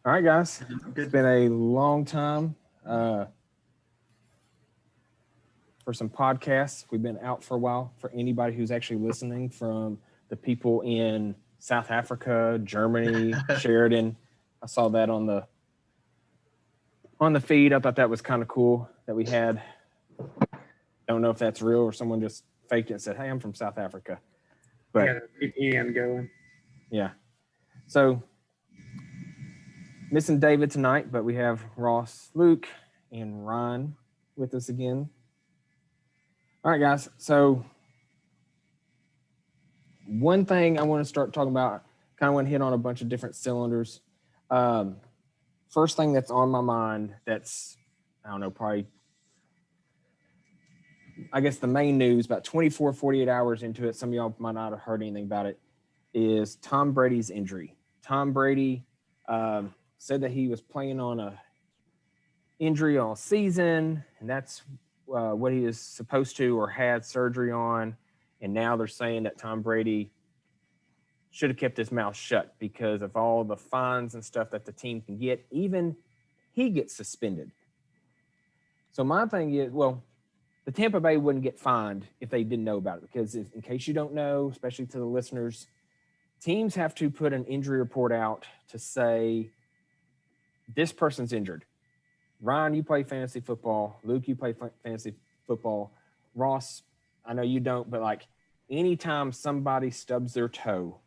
All right, guys. It's Good. been a long time uh, for some podcasts. We've been out for a while. For anybody who's actually listening, from the people in South Africa, Germany, Sheridan, I saw that on the feed. I thought that was kind of cool that we had. Don't know if that's real or someone just faked it and said, "Hey, I'm from South Africa." We But got a VPN going. yeah, so missing David tonight, but we have Ross, Luke, and Ryan with us again. All right, guys. So one thing I want to start talking about, kind of want to hit on a bunch of different cylinders. Um, First thing that's on my mind, that's, I don't know, probably, I guess the main news about 24, 48 hours into it, some of y'all might not have heard anything about it, is Tom Brady's injury. Tom Brady said that he was playing on a injury all season, and that's what he is supposed to or had surgery on. And now they're saying that Tom Brady should have kept his mouth shut because of all the fines and stuff that the team can get. Even he gets suspended. So my thing is, well, the Tampa Bay wouldn't get fined if they didn't know about it, because in case you don't know, especially to the listeners, teams have to put an injury report out to say this person's injured. Ryan, you play fantasy football. Luke, you play fantasy football. Ross, I know you don't, but like anytime somebody stubs their toe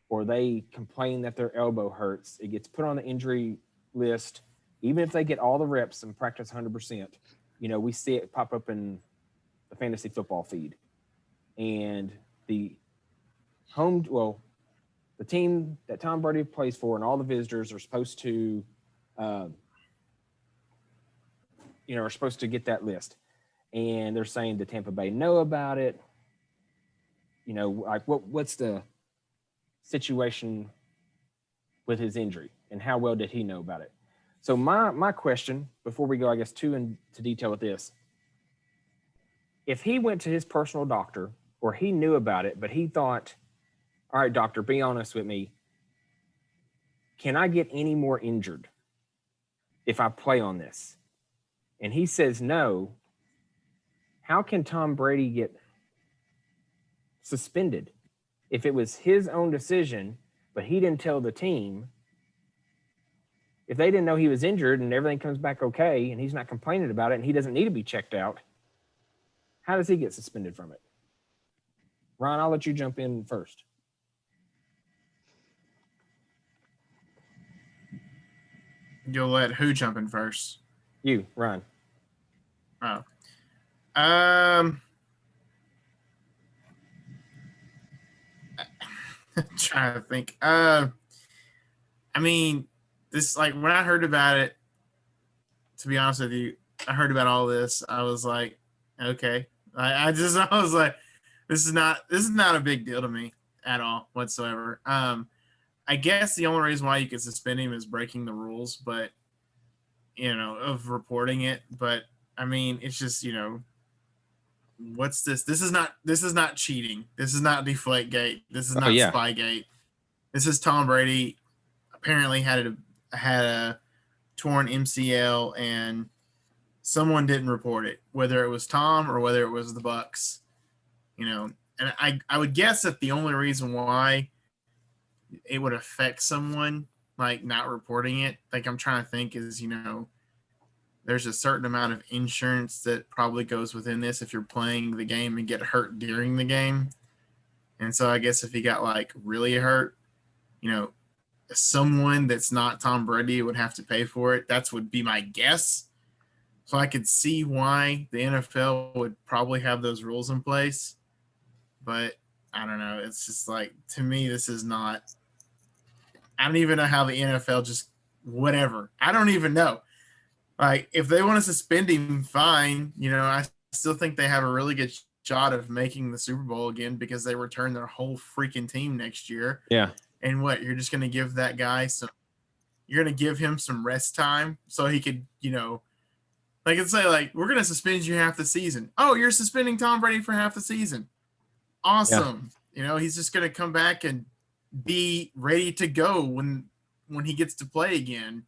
or they complain that their elbow hurts, it gets put on the injury list. Even if they get all the reps and practice 100%, we see it pop up in the fantasy football feed. And the the team that Tom Brady plays for and all the visitors are supposed to, are supposed to get that list. And they're saying the Tampa Bay know about it. Like what's the situation with his injury and how well did he know about it? So my question before we go, I guess, too into detail with this, if he went to his personal doctor or he knew about it, but he thought, all right, doctor, be honest with me, can I get any more injured if I play on this? And he says no, how can Tom Brady get suspended? If it was his own decision, but he didn't tell the team, if they didn't know he was injured and everything comes back okay and he's not complaining about it and he doesn't need to be checked out, how does he get suspended from it? Ron, I'll let you jump in first. You'll let who jump in first? You, Ron. Oh. I'm trying to think. I mean, this, like, when I heard about it, to be honest with you, I heard about all this. I was like, okay. I was like, this is not a big deal to me at all whatsoever. I guess the only reason why you could suspend him is breaking the rules, but of reporting it. But I mean, it's just, what's this? This is not cheating. This is not Deflategate. This is not Spygate. This is Tom Brady apparently had a torn MCL and someone didn't report it, whether it was Tom or whether it was the Bucs. And I would guess that the only reason why it would affect someone like not reporting it, like I'm trying to think, is there's a certain amount of insurance that probably goes within this if you're playing the game and get hurt during the game. And so I guess if he got like really hurt, someone that's not Tom Brady would have to pay for it. That would be my guess. So I could see why the NFL would probably have those rules in place. But I don't know. It's just like, to me, this is not. I don't even know how the NFL just whatever. I don't even know. Like, if they want to suspend him, fine. I still think they have a really good shot of making the Super Bowl again because they return their whole freaking team next year. Yeah. And what, you're just going to give that guy you're going to give him some rest time so he could, like, it's like, we're going to suspend you half the season. Oh, you're suspending Tom Brady for half the season. Awesome. Yeah. He's just going to come back and be ready to go when when he gets to play again.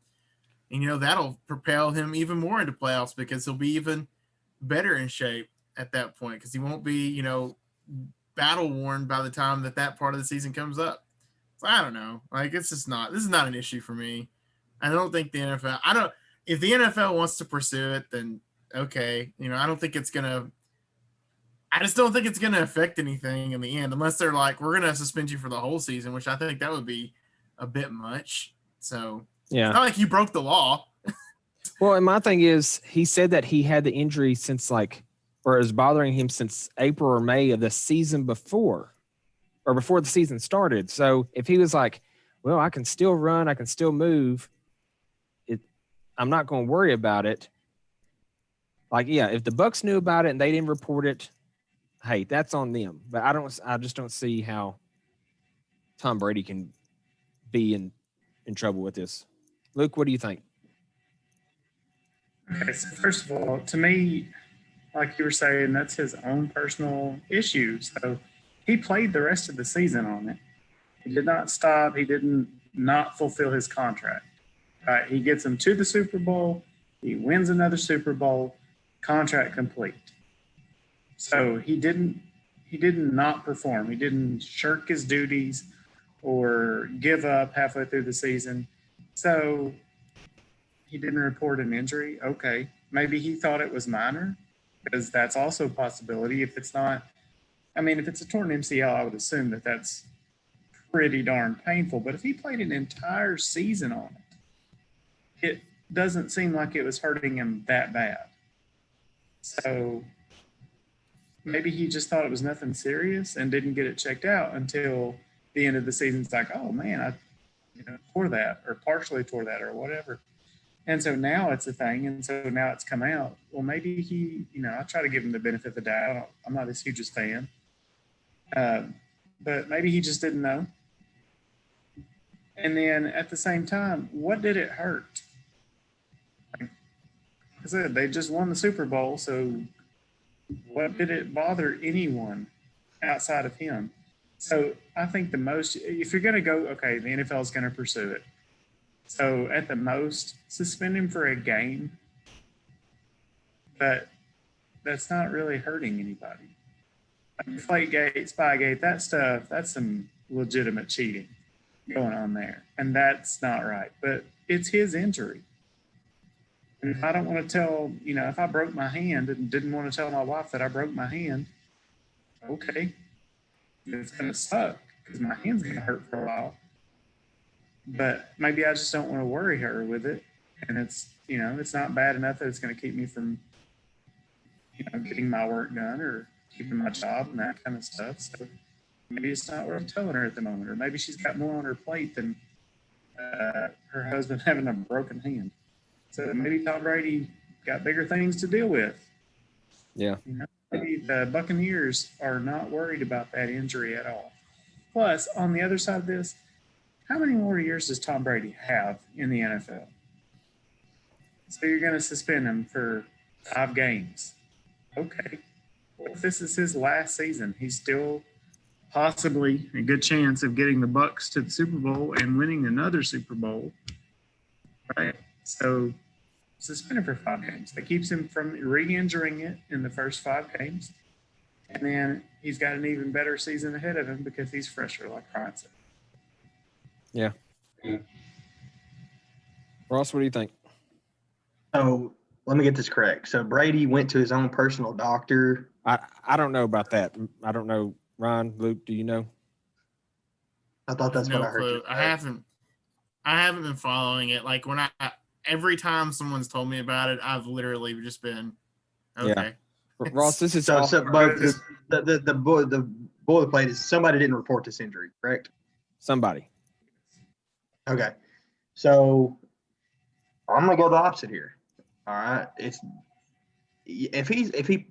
And, that'll propel him even more into playoffs because he'll be even better in shape at that point because he won't be, battle worn by the time that part of the season comes up. So I don't know. This is not an issue for me. I don't think the NFL, if the NFL wants to pursue it, then okay. I don't think it's going to, I just don't think it's going to affect anything in the end unless they're like, we're going to suspend you for the whole season, which I think that would be a bit much. So yeah, it's not like you broke the law. Well, and my thing is, he said that he had the injury since or it was bothering him since April or May of the season before the season started. So if he was like, well, I can still run, I can still move, I'm not going to worry about it. If the Bucs knew about it and they didn't report it, hey, that's on them. But I just don't see how Tom Brady can be in trouble with this. Luke, what do you think? Okay, so first of all, to me, like you were saying, that's his own personal issue. So he played the rest of the season on it. He did not stop. He didn't not fulfill his contract. He gets him to the Super Bowl. He wins another Super Bowl. Contract complete. So he didn't not perform. He didn't shirk his duties or give up halfway through the season. So he didn't report an injury. Okay. Maybe he thought it was minor because that's also a possibility. If it's not, if it's a torn MCL, I would assume that that's pretty darn painful. But if he played an entire season on it, it doesn't seem like it was hurting him that bad. So maybe he just thought it was nothing serious and didn't get it checked out until the end of the season. It's like, oh man, I tore that or partially tore that or whatever. And so now it's a thing. And so now it's come out. Well, maybe he, I try to give him the benefit of the doubt. I'm not his hugest fan. But maybe he just didn't know. And then at the same time, what did it hurt? Like I said, they just won the Super Bowl. So what did it bother anyone outside of him? So I think the most, if you're going to go, okay, the NFL is going to pursue it. So at the most, suspend him for a game. But that's not really hurting anybody. Deflategate, Spygate, that stuff, that's some legitimate cheating going on there. And that's not right. But it's his injury. And if I don't want to tell, if I broke my hand and didn't want to tell my wife that I broke my hand, okay, it's going to suck because my hand's going to hurt for a while. But maybe I just don't want to worry her with it. And it's, it's not bad enough that it's going to keep me from, getting my work done or keeping my job and that kind of stuff. So maybe it's not worth telling her at the moment. Or maybe she's got more on her plate than her husband having a broken hand. So maybe Tom Brady got bigger things to deal with. Yeah. Maybe the Buccaneers are not worried about that injury at all. Plus, on the other side of this, how many more years does Tom Brady have in the NFL? So you're going to suspend him for 5 games. Okay. Well, if this is his last season, he's still possibly a good chance of getting the Bucs to the Super Bowl and winning another Super Bowl. Right? So suspend him for 5 games. That keeps him from re-injuring it in the first 5 games. And then he's got an even better season ahead of him because he's fresher, like Ryan said. Yeah. Ross, what do you think? So let me get this correct. So Brady went to his own personal doctor. I don't know about that. I don't know. Ryan, Luke, do you know? I thought that's what I heard. Clue. I haven't been following it. Like when every time someone's told me about it, I've literally just been okay. Yeah. Ross, this is but the boilerplate is somebody didn't report this injury, correct? Somebody. Okay. So I'm gonna go the opposite here. All right. It's if he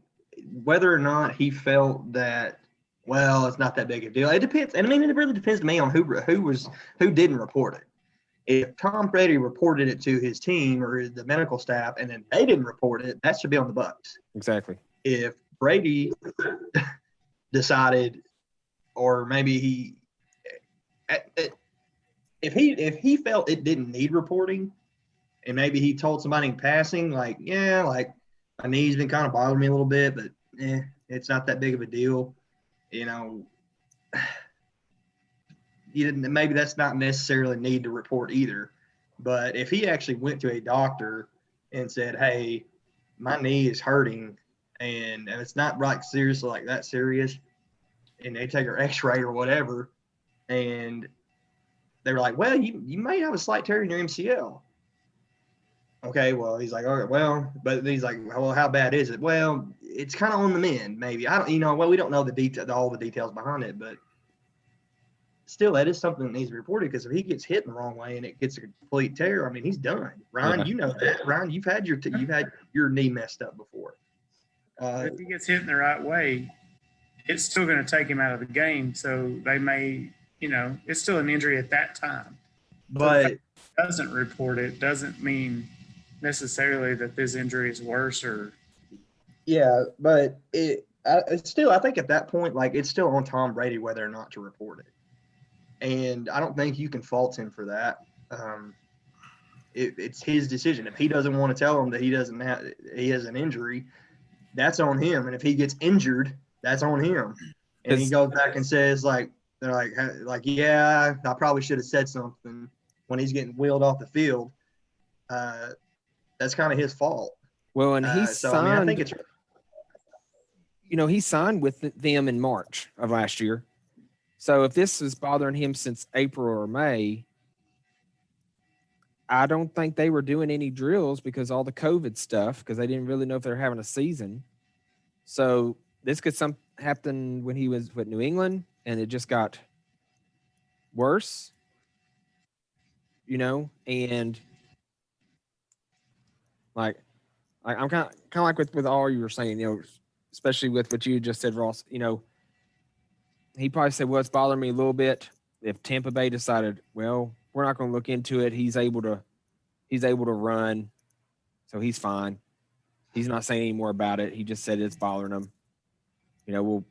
whether or not he felt that, well, it's not that big a deal. It depends. And it really depends to me on who didn't report it. If Tom Brady reported it to his team or the medical staff and then they didn't report it, that should be on the Bucs. Exactly. If Brady decided, or maybe if he felt it didn't need reporting, and maybe he told somebody in passing, like, yeah, like my knee's been kind of bothering me a little bit, but it's not that big of a deal. You know, maybe that's not necessarily need to report either. But if he actually went to a doctor and said, hey, my knee is hurting and it's not like seriously like that serious, and they take her x-ray or whatever, and they were like, well, you may have a slight tear in your MCL. Okay, well, he's like, all right, well, but he's like, well, how bad is it? Well, it's kind of on the mend, maybe. I don't, well, we don't know all the details behind it, but still, that is something that needs to be reported, because if he gets hit in the wrong way and it gets a complete tear, I mean, he's done. Ryan, Yeah. you know that. Ryan, you've had your knee messed up before. If he gets hit in the right way, it's still going to take him out of the game. So they may, it's still an injury at that time. But Doesn't report it doesn't mean necessarily that this injury is worse or. yeah, but it's still, I think at that point, like, it's still on Tom Brady whether or not to report it. And I don't think you can fault him for that. It's his decision. If he doesn't want to tell him that he has an injury, that's on him. And if he gets injured, that's on him. And he goes back and says, like, they're like, yeah, I probably should have said something when he's getting wheeled off the field. That's kind of his fault. Well, and he signed. I think it's. He signed with them in March of last year. So if this is bothering him since April or May, I don't think they were doing any drills because all the COVID stuff, because they didn't really know if they were having a season. So this could happen when he was with New England, and it just got worse, and like I'm kind of like with all you were saying, especially with what you just said, Ross, he probably said, well, it's bothering me a little bit. If Tampa Bay decided, well, we're not going to look into it, he's able to run, so he's fine. He's not saying any more about it. He just said it's bothering him. We'll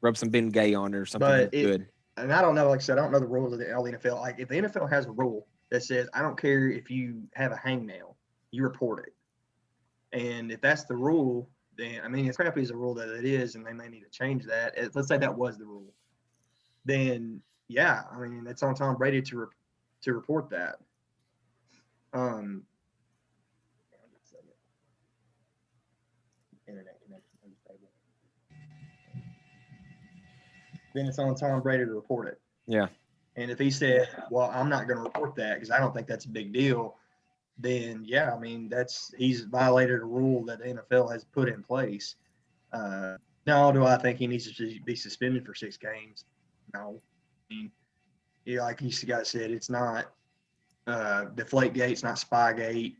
rub some Ben Gay on it or something good. And I don't know, like I said, I don't know the rules of the NFL. Like, if the NFL has a rule that says, I don't care if you have a hangnail, you report it. And if that's the rule, then, I mean, as crappy as the rule that it is, and they may need to change that. Let's say that was the rule. Then, yeah, I mean, it's on Tom Brady to report that. Internet connection unstable. Then it's on Tom Brady to report it. Yeah. And if he said, well, I'm not going to report that because I don't think that's a big deal, then, yeah, I mean, he's violated a rule that the NFL has put in place. Now, do I think he needs to be suspended for 6 games? No. I mean, like you guys said, it's not Deflategate, it's not Spygate.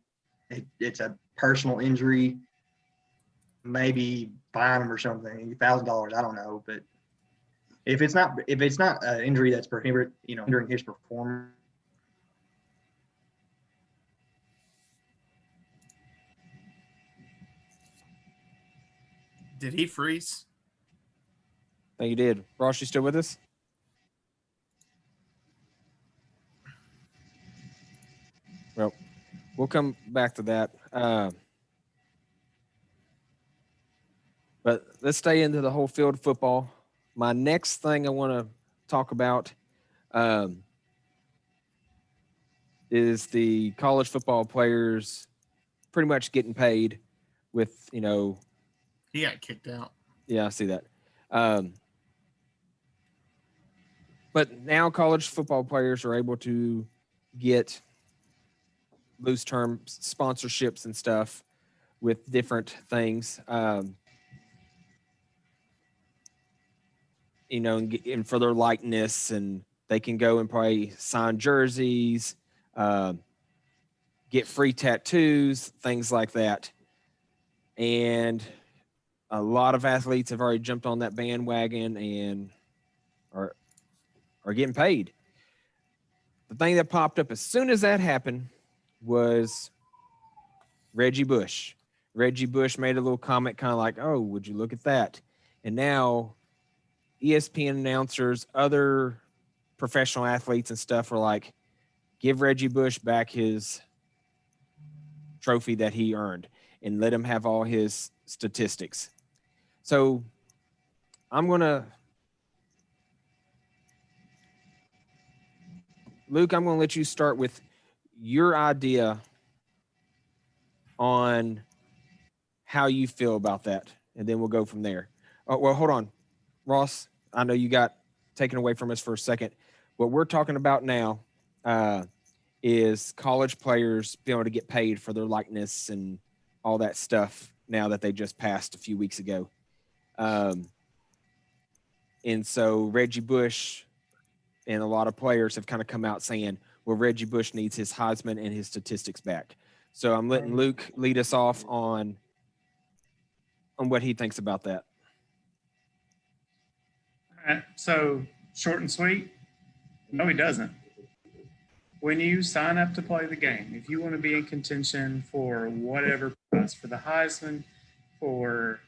It's a personal injury. Maybe fine him or something, $1,000. I don't know, but if it's not an injury that's prohibited, hindering his performance. Did he freeze? I think you did. Ross, you still with us? Well, we'll come back to that. But let's stay into the whole field of football. My next thing I want to talk about is the college football players pretty much getting paid with, He got kicked out. Yeah, I see that. But now college football players are able to get loose term sponsorships and stuff with different things. And for their likeness, and they can go and probably sign jerseys, get free tattoos, things like that. And a lot of athletes have already jumped on that bandwagon and are getting paid. The thing that popped up as soon as that happened was Reggie Bush. Reggie Bush made a little comment kind of like, oh, would you look at that? And now ESPN announcers, other professional athletes and stuff are like, Give Reggie Bush back his trophy that he earned and let him have all his statistics. So I'm going to, Luke, I'm going to let you start with your idea on how you feel about that, and then we'll go from there. Oh, well, hold on. Ross, I know you got taken away from us for a second. What we're talking about now is college players being able to get paid for their likeness and all that stuff now that they just passed a few weeks ago. And so Reggie Bush and a lot of players have kind of come out saying, well, Reggie Bush needs his Heisman and his statistics back. So I'm letting Luke lead us off on what he thinks about that. All right. So short and sweet. No, he doesn't. When you sign up to play the game, if you want to be in contention for whatever prize, for the Heisman, for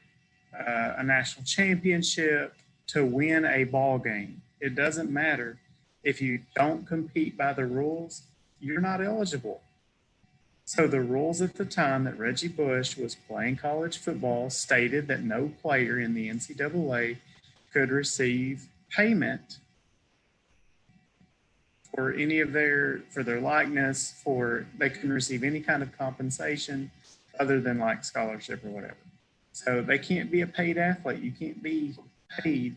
a national championship, to win a ball game, it doesn't matter. If you don't compete by the rules, you're not eligible. So the rules at the time that Reggie Bush was playing college football stated that no player in the NCAA could receive payment for any of for their likeness, they couldn't receive any kind of compensation other than like scholarship or whatever. So they can't be a paid athlete. You can't be paid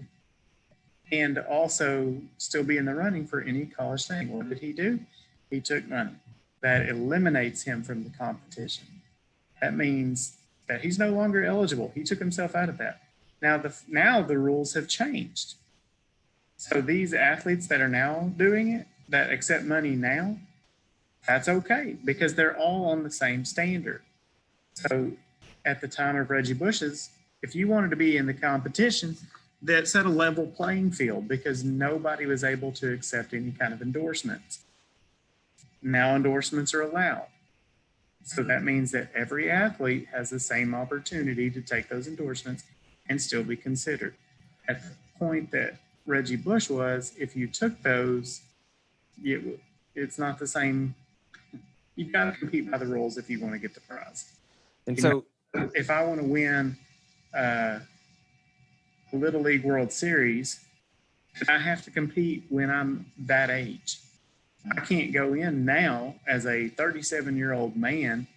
and also still be in the running for any college thing. What did he do? He took money. That eliminates him from the competition. That means that he's no longer eligible. He took himself out of that. Now the rules have changed. So these athletes that are now doing it, that accept money now, that's okay because they're all on the same standard. So at the time of Reggie Bush's, if you wanted to be in the competition, that set a level playing field because nobody was able to accept any kind of endorsements. Now endorsements are allowed. So that means that every athlete has the same opportunity to take those endorsements and still be considered. At the point that Reggie Bush was, if you took those, it's not the same. You've got to compete by the rules if you want to get the prize. And so if I want to win a Little League World Series, I have to compete when I'm that age. I can't go in now as a 37-year-old man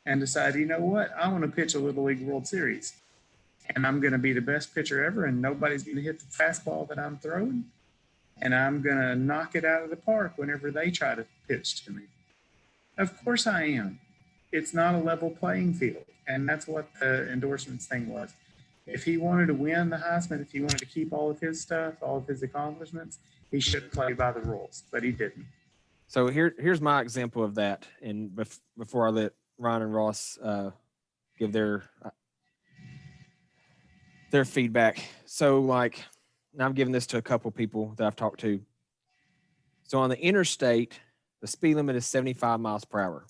and decide, you know what, I want to pitch a Little League World Series. And I'm going to be the best pitcher ever, and nobody's going to hit the fastball that I'm throwing. And I'm going to knock it out of the park whenever they try to pitch to me. Of course I am. It's not a level playing field. And that's what the endorsements thing was. If he wanted to win the Heisman, if he wanted to keep all of his stuff, all of his accomplishments, he should play by the rules, but he didn't. So here's my example of that. And before I let Ron and Ross give their feedback. So like, now I'm giving this to a couple people that I've talked to. So on the interstate, the speed limit is 75 miles per hour.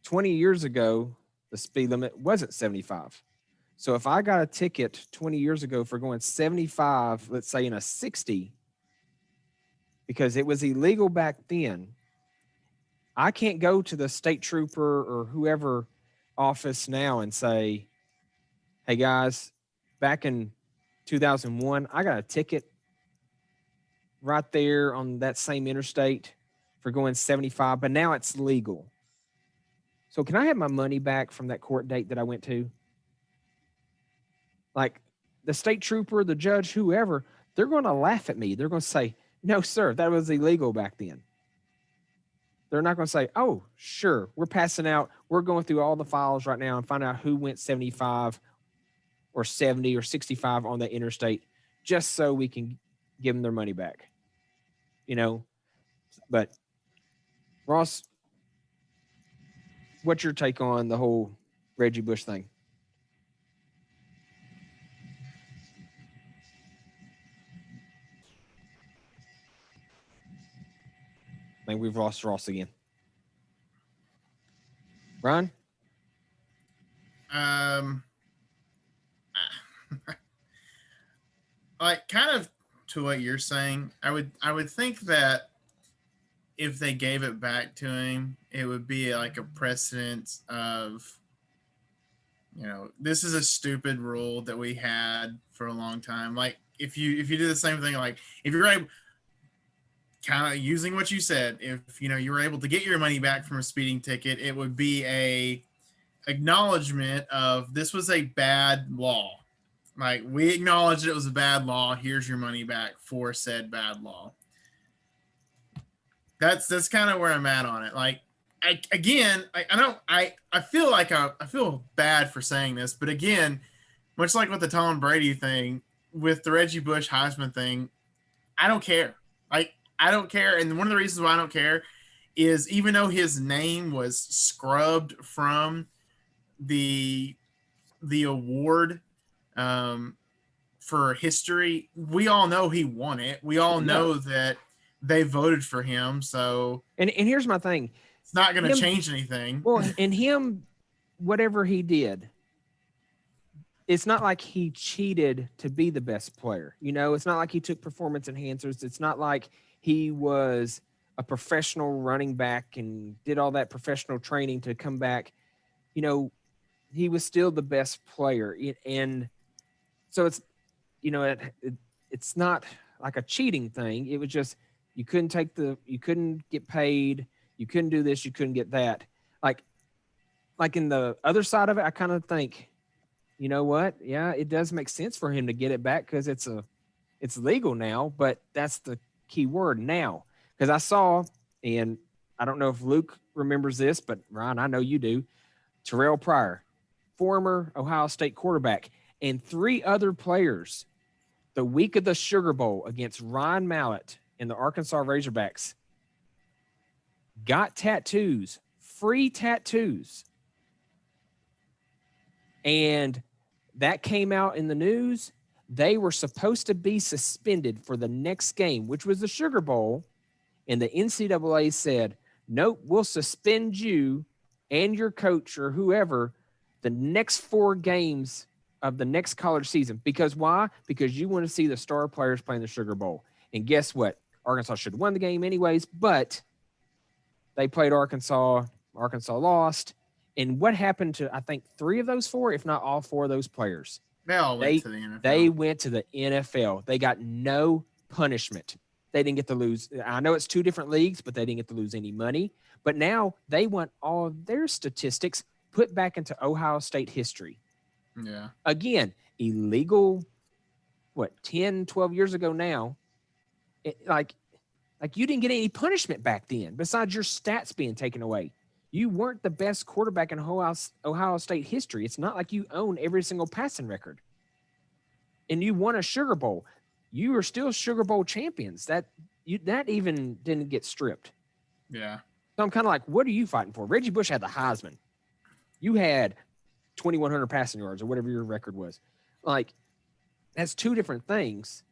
20 years ago, the speed limit wasn't 75. So if I got a ticket 20 years ago for going 75, let's say in a 60, because it was illegal back then, I can't go to the state trooper or whoever office now and say, hey guys, back in 2001, I got a ticket right there on that same interstate for going 75, but now it's legal. So can I have my money back from that court date that I went to? Like the state trooper, the judge, whoever, they're going to laugh at me. They're going to say, no, sir, that was illegal back then. They're not going to say, oh, sure, we're passing out. We're going through all the files right now and find out who went 75 or 70 or 65 on that interstate just so we can give them their money back. You know, but Ross, what's your take on the whole Reggie Bush thing? I think we've lost Ross again. Ron? Like kind of to what you're saying, I would think that if they gave it back to him, it would be like a precedent of, this is a stupid rule that we had for a long time. Like if you do the same thing, like if you're able, kind of using what you said, if you were able to get your money back from a speeding ticket, it would be a acknowledgement of this was a bad law. Like we acknowledged it was a bad law. Here's your money back for said bad law. That's kind of where I'm at on it. Like I feel bad for saying this, but again, much like with the Tom Brady thing, with the Reggie Bush Heisman thing, I don't care. Like I don't care, and one of the reasons why I don't care is even though his name was scrubbed from the award for history, we all know he won it. We all know that they voted for him. So and here's my thing. It's not going to change anything. Well, and him, whatever he did, it's not like he cheated to be the best player. It's not like he took performance enhancers. It's not like he was a professional running back and did all that professional training to come back. He was still the best player. And so it's, it's not like a cheating thing. It was just, you couldn't get paid. You couldn't do this. You couldn't get that. Like in the other side of it, I kind of think, you know what? Yeah, it does make sense for him to get it back because it's legal now, but that's the key word now. Because I saw, and I don't know if Luke remembers this, but Ryan, I know you do, Terrell Pryor, former Ohio State quarterback, and 3 other players the week of the Sugar Bowl against Ryan Mallett and the Arkansas Razorbacks got tattoos, free tattoos. And that came out in the news. They were supposed to be suspended for the next game, which was the Sugar Bowl. And the NCAA said, nope, we'll suspend you and your coach or whoever the next 4 games of the next college season. Because why? Because you want to see the star players playing the Sugar Bowl. And guess what? Arkansas should have won the game anyways, but they played Arkansas. Arkansas lost. And what happened to, I think, 3 of those 4, if not all 4 of those players? They all went to the NFL. They went to the NFL. They got no punishment. They didn't get to lose. I know it's 2 different leagues, but they didn't get to lose any money. But now they want all of their statistics put back into Ohio State history. Yeah. Again, illegal, 10, 12 years ago now. Like you didn't get any punishment back then besides your stats being taken away. You weren't the best quarterback in Ohio State history. It's not like you own every single passing record. And you won a Sugar Bowl. You were still Sugar Bowl champions. That even didn't get stripped. Yeah. So I'm kind of like, what are you fighting for? Reggie Bush had the Heisman. You had 2,100 passing yards or whatever your record was. Like, that's 2 different things.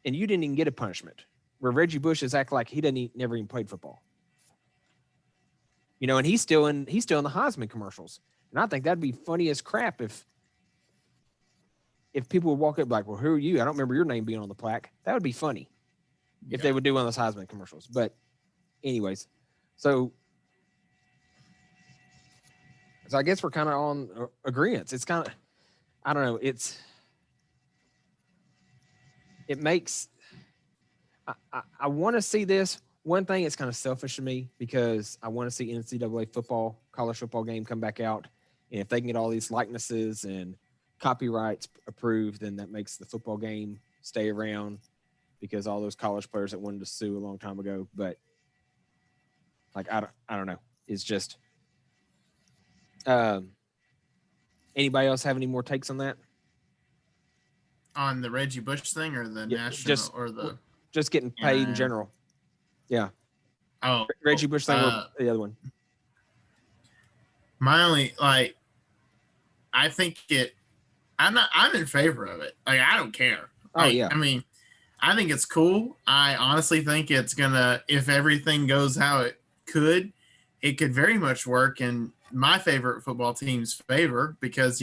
And you didn't even get a punishment. Where Reggie Bush is acting like he never even played football. And he's still in the Heisman commercials. And I think that'd be funny as crap if people would walk up like, well, who are you? I don't remember your name being on the plaque. That would be funny if they would do one of those Heisman commercials. But anyways, so I guess we're kind of on agreement. It's kind of, I don't know. It makes, I want to see this. One thing, it's kind of selfish to me because I want to see NCAA football, college football game come back out. And if they can get all these likenesses and copyrights approved, then that makes the football game stay around because all those college players that wanted to sue a long time ago. But like, I don't know. It's just, anybody else have any more takes on that? On the Reggie Bush thing or the national or the just getting paid in general. Yeah. Oh, Reggie Bush thing or the other one. My only I think I'm in favor of it. Like I don't care. Oh yeah. I mean, I think it's cool. I honestly think it's gonna, if everything goes how it could very much work in my favorite football team's favor because,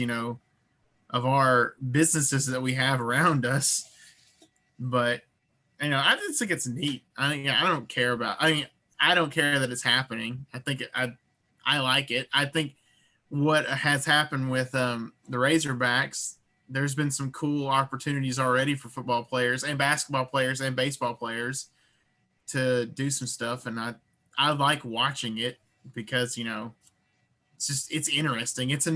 of our businesses that we have around us. But, I just think it's neat. I don't care about, I don't care that it's happening. I like it. I think what has happened with the Razorbacks, there's been some cool opportunities already for football players and basketball players and baseball players to do some stuff, and I like watching it because it's interesting. It's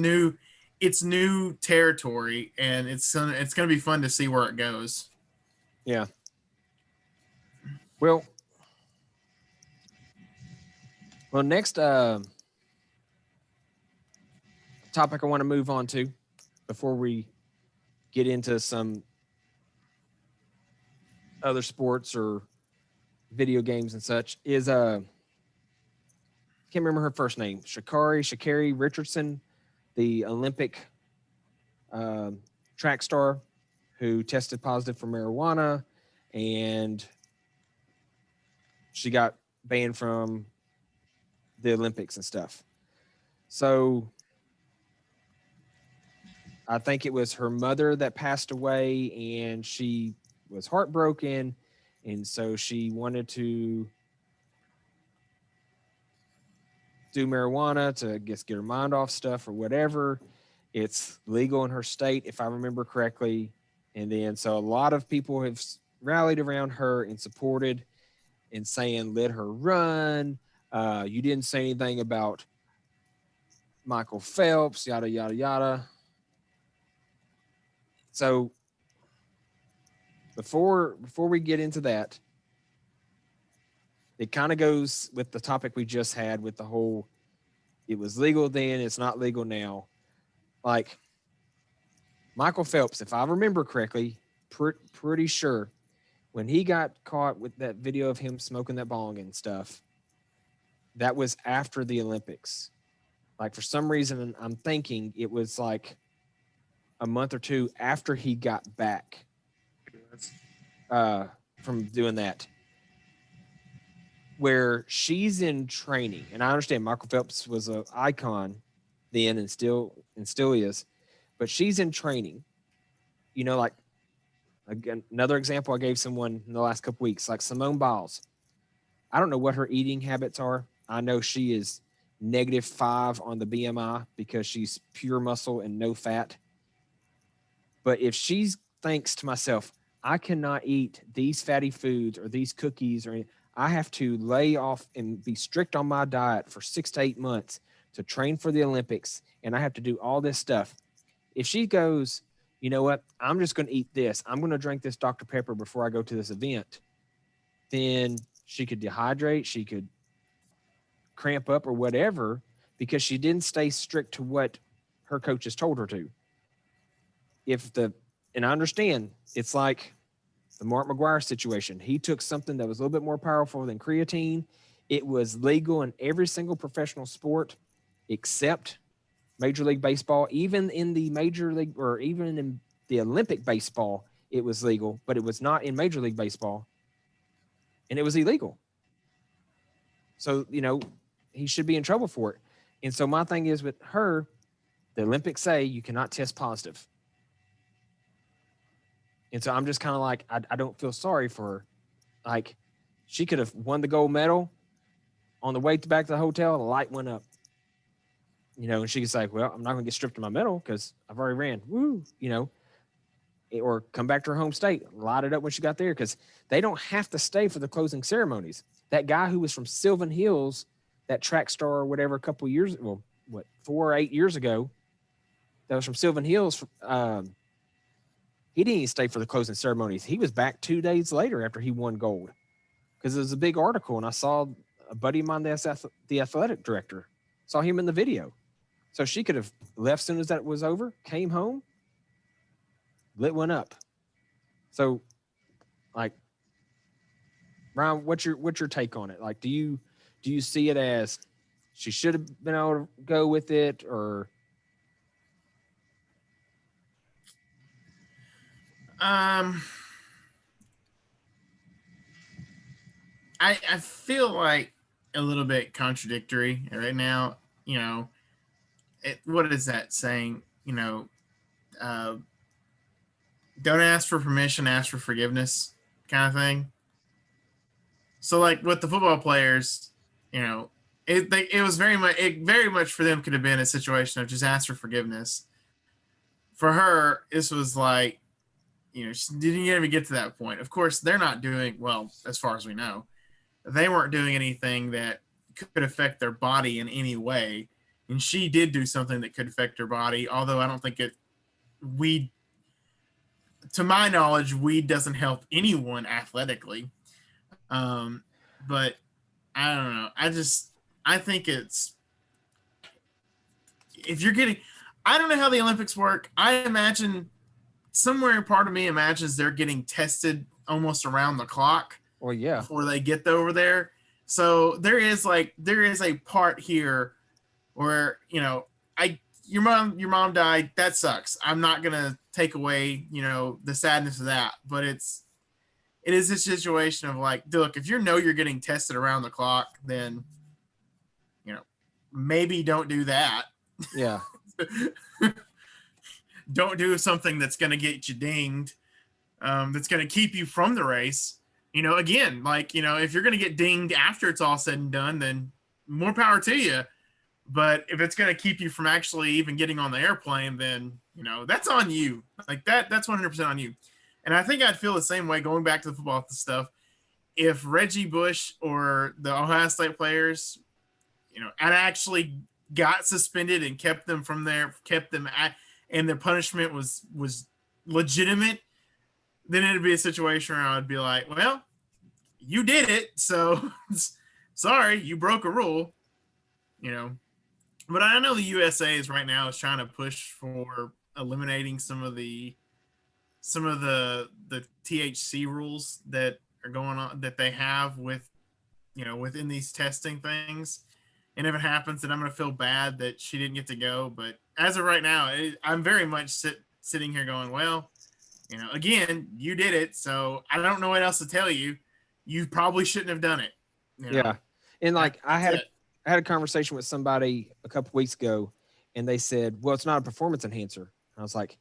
new territory, and it's gonna be fun to see where it goes. Yeah. Well, next topic I want to move on to before we get into some other sports or video games and such is can't remember her first name. Sha'Carri Richardson, the Olympic track star who tested positive for marijuana, and she got banned from the Olympics and stuff. So I think it was her mother that passed away, and she was heartbroken, and so she wanted to do marijuana to, I guess, get her mind off stuff or whatever. It's legal in her state, if I remember correctly. And then so a lot of people have rallied around her and supported and saying, let her run. You didn't say anything about Michael Phelps, yada, yada, yada. So before we get into that, it kind of goes with the topic we just had with the whole, it was legal then, it's not legal now. Like Michael Phelps, if I remember correctly, pretty sure when he got caught with that video of him smoking that bong and stuff, that was after the Olympics. Like for some reason, I'm thinking it was like a month or two after he got back from doing that, where she's in training. And I understand Michael Phelps was an icon then and still is, but she's in training. Like, again, another example I gave someone in the last couple weeks, like Simone Biles. I don't know what her eating habits are. I know she is -5 on the BMI because she's pure muscle and no fat. But if she's thinks to myself, I cannot eat these fatty foods or these cookies, or I have to lay off and be strict on my diet for 6 to 8 months to train for the Olympics, and I have to do all this stuff. If she goes, you know what, I'm just going to eat this, I'm going to drink this Dr. Pepper before I go to this event, then she could dehydrate, she could cramp up or whatever, because she didn't stay strict to what her coaches told her to. And I understand, it's like the Mark McGuire situation. He took something that was a little bit more powerful than creatine. It was legal in every single professional sport except Major League Baseball. Even in the Major League, or even in the Olympic baseball, it was legal, but it was not in Major League Baseball, and it was illegal. So, he should be in trouble for it. And so my thing is with her, the Olympics say you cannot test positive. And so I'm just kind of like, I don't feel sorry for her. Like, she could have won the gold medal. On the way back to the hotel, the light went up. And she could say, well, I'm not going to get stripped of my medal because I've already ran. Woo, or come back to her home state, light it up when she got there, because they don't have to stay for the closing ceremonies. That guy who was from Sylvan Hills, that track star or whatever, a couple of years, 4 or 8 years ago, that was from Sylvan Hills, he didn't even stay for the closing ceremonies. He was back 2 days later after he won gold, because it was a big article, and I saw a buddy of mine, the athletic director, saw him in the video. So she could have left as soon as that was over, came home, lit one up. So, like, Ryan, what's your take on it? Like, do you see it as she should have been able to go with it, or? I feel like a little bit contradictory right now. What is that saying? Don't ask for permission, ask for forgiveness, kind of thing. So, like with the football players, you know, it was very much for them could have been a situation of just ask for forgiveness. For her, this was like, you know, she didn't even get to that point. Of course, they're not doing well, as far as we know. They weren't doing anything that could affect their body in any way. And she did do something that could affect her body, although I don't think to my knowledge, weed doesn't help anyone athletically. But I don't know. I think it's, if you're getting, I don't know how the Olympics work. I imagine somewhere part of me imagines they're getting tested almost around the clock. Well, yeah. Before they get over there. So there is a part here where, you know, your mom died. That sucks. I'm not gonna take away, you know, the sadness of that, but it is a situation of like, look, if you're getting tested around the clock, then, you know, maybe don't do that. Yeah. Don't do something that's gonna get you dinged. That's gonna keep you from the race. You know, again, like, you know, if you're gonna get dinged after it's all said and done, then more power to you. But if it's going to keep you from actually even getting on the airplane, then, you know, that's on you. Like that's 100% on you. And I think I'd feel the same way going back to the football stuff. If Reggie Bush or the Ohio State players, you know, had actually got suspended and kept them from there, and their punishment was legitimate, then it'd be a situation where I would be like, well, you did it. So sorry, you broke a rule, you know. But I know the USA is right now is trying to push for eliminating some of the THC rules that are going on, that they have with, you know, within these testing things. And if it happens, then I'm going to feel bad that she didn't get to go. But as of right now, I'm very much sitting here going, well, you know, again, you did it. So I don't know what else to tell you. You probably shouldn't have done it. You know? Yeah. And like I had a conversation with somebody a couple weeks ago, and they said, well, it's not a performance enhancer. And I was like,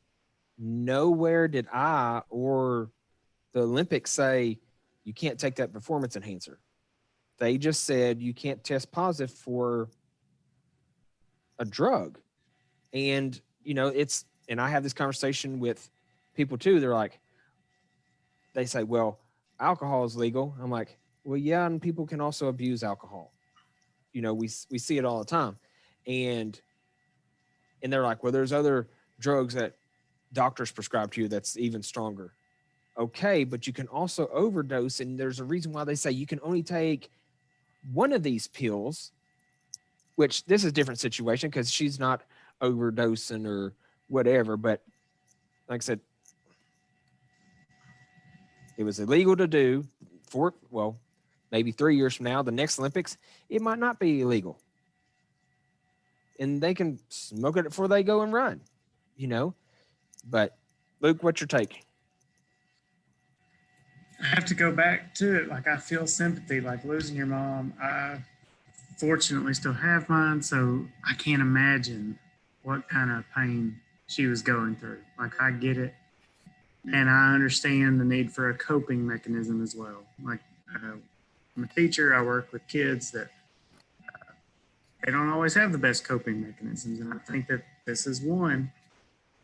nowhere did I or the Olympics say you can't take that performance enhancer. They just said you can't test positive for a drug. And, you know, and I have this conversation with people too. They're like, they say, well, alcohol is legal. I'm like, well, yeah, and people can also abuse alcohol. You know, we see it all the time. And they're like, well, there's other drugs that doctors prescribe to you that's even stronger. Okay, but you can also overdose, and there's a reason why they say you can only take one of these pills, which this is a different situation because she's not overdosing or whatever. But like I said, it was illegal to do for, well, maybe 3 years from now, the next Olympics, it might not be illegal. And they can smoke it before they go and run, you know. But Luke, what's your take? I have to go back to it. Like, I feel sympathy, like losing your mom. I fortunately still have mine, so I can't imagine what kind of pain she was going through. Like, I get it. And I understand the need for a coping mechanism as well. Like, I'm a teacher. I work with kids that they don't always have the best coping mechanisms. And I think that this is one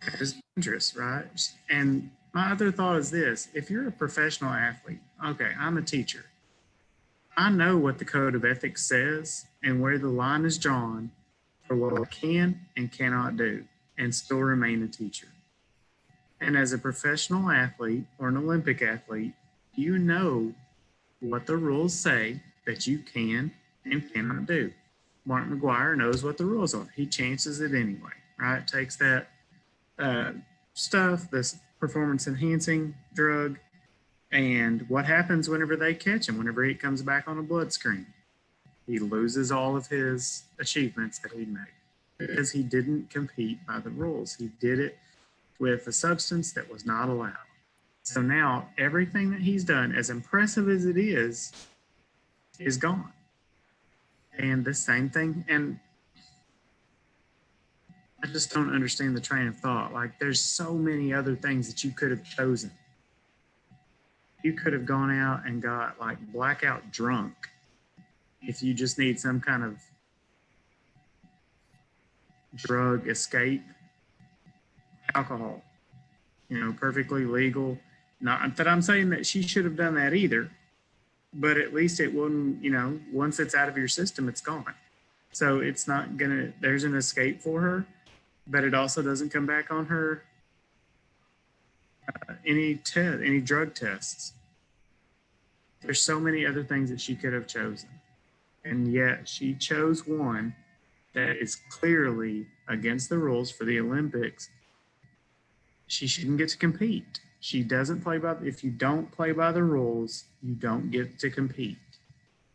that is dangerous, right? And my other thought is this: if you're a professional athlete, okay, I'm a teacher. I know what the code of ethics says and where the line is drawn for what I can and cannot do and still remain a teacher. And as a professional athlete or an Olympic athlete, you know what the rules say that you can and cannot do. Mark McGuire knows what the rules are. He chances it anyway, right? Takes that stuff, this performance enhancing drug, and what happens whenever they catch him, whenever he comes back on a blood screen? He loses all of his achievements that he made because he didn't compete by the rules. He did it with a substance that was not allowed. So now everything that he's done, as impressive as it is gone. And the same thing, and I just don't understand the train of thought. Like, there's so many other things that you could have chosen. You could have gone out and got like blackout drunk if you just need some kind of drug escape, alcohol, perfectly legal. Not that I'm saying that she should have done that either, but at least it wouldn't, once it's out of your system, it's gone. So it's not gonna, there's an escape for her, but it also doesn't come back on her any drug tests. There's so many other things that she could have chosen. And yet she chose one that is clearly against the rules for the Olympics. She shouldn't get to compete. She doesn't play by, if you don't play by the rules, you don't get to compete.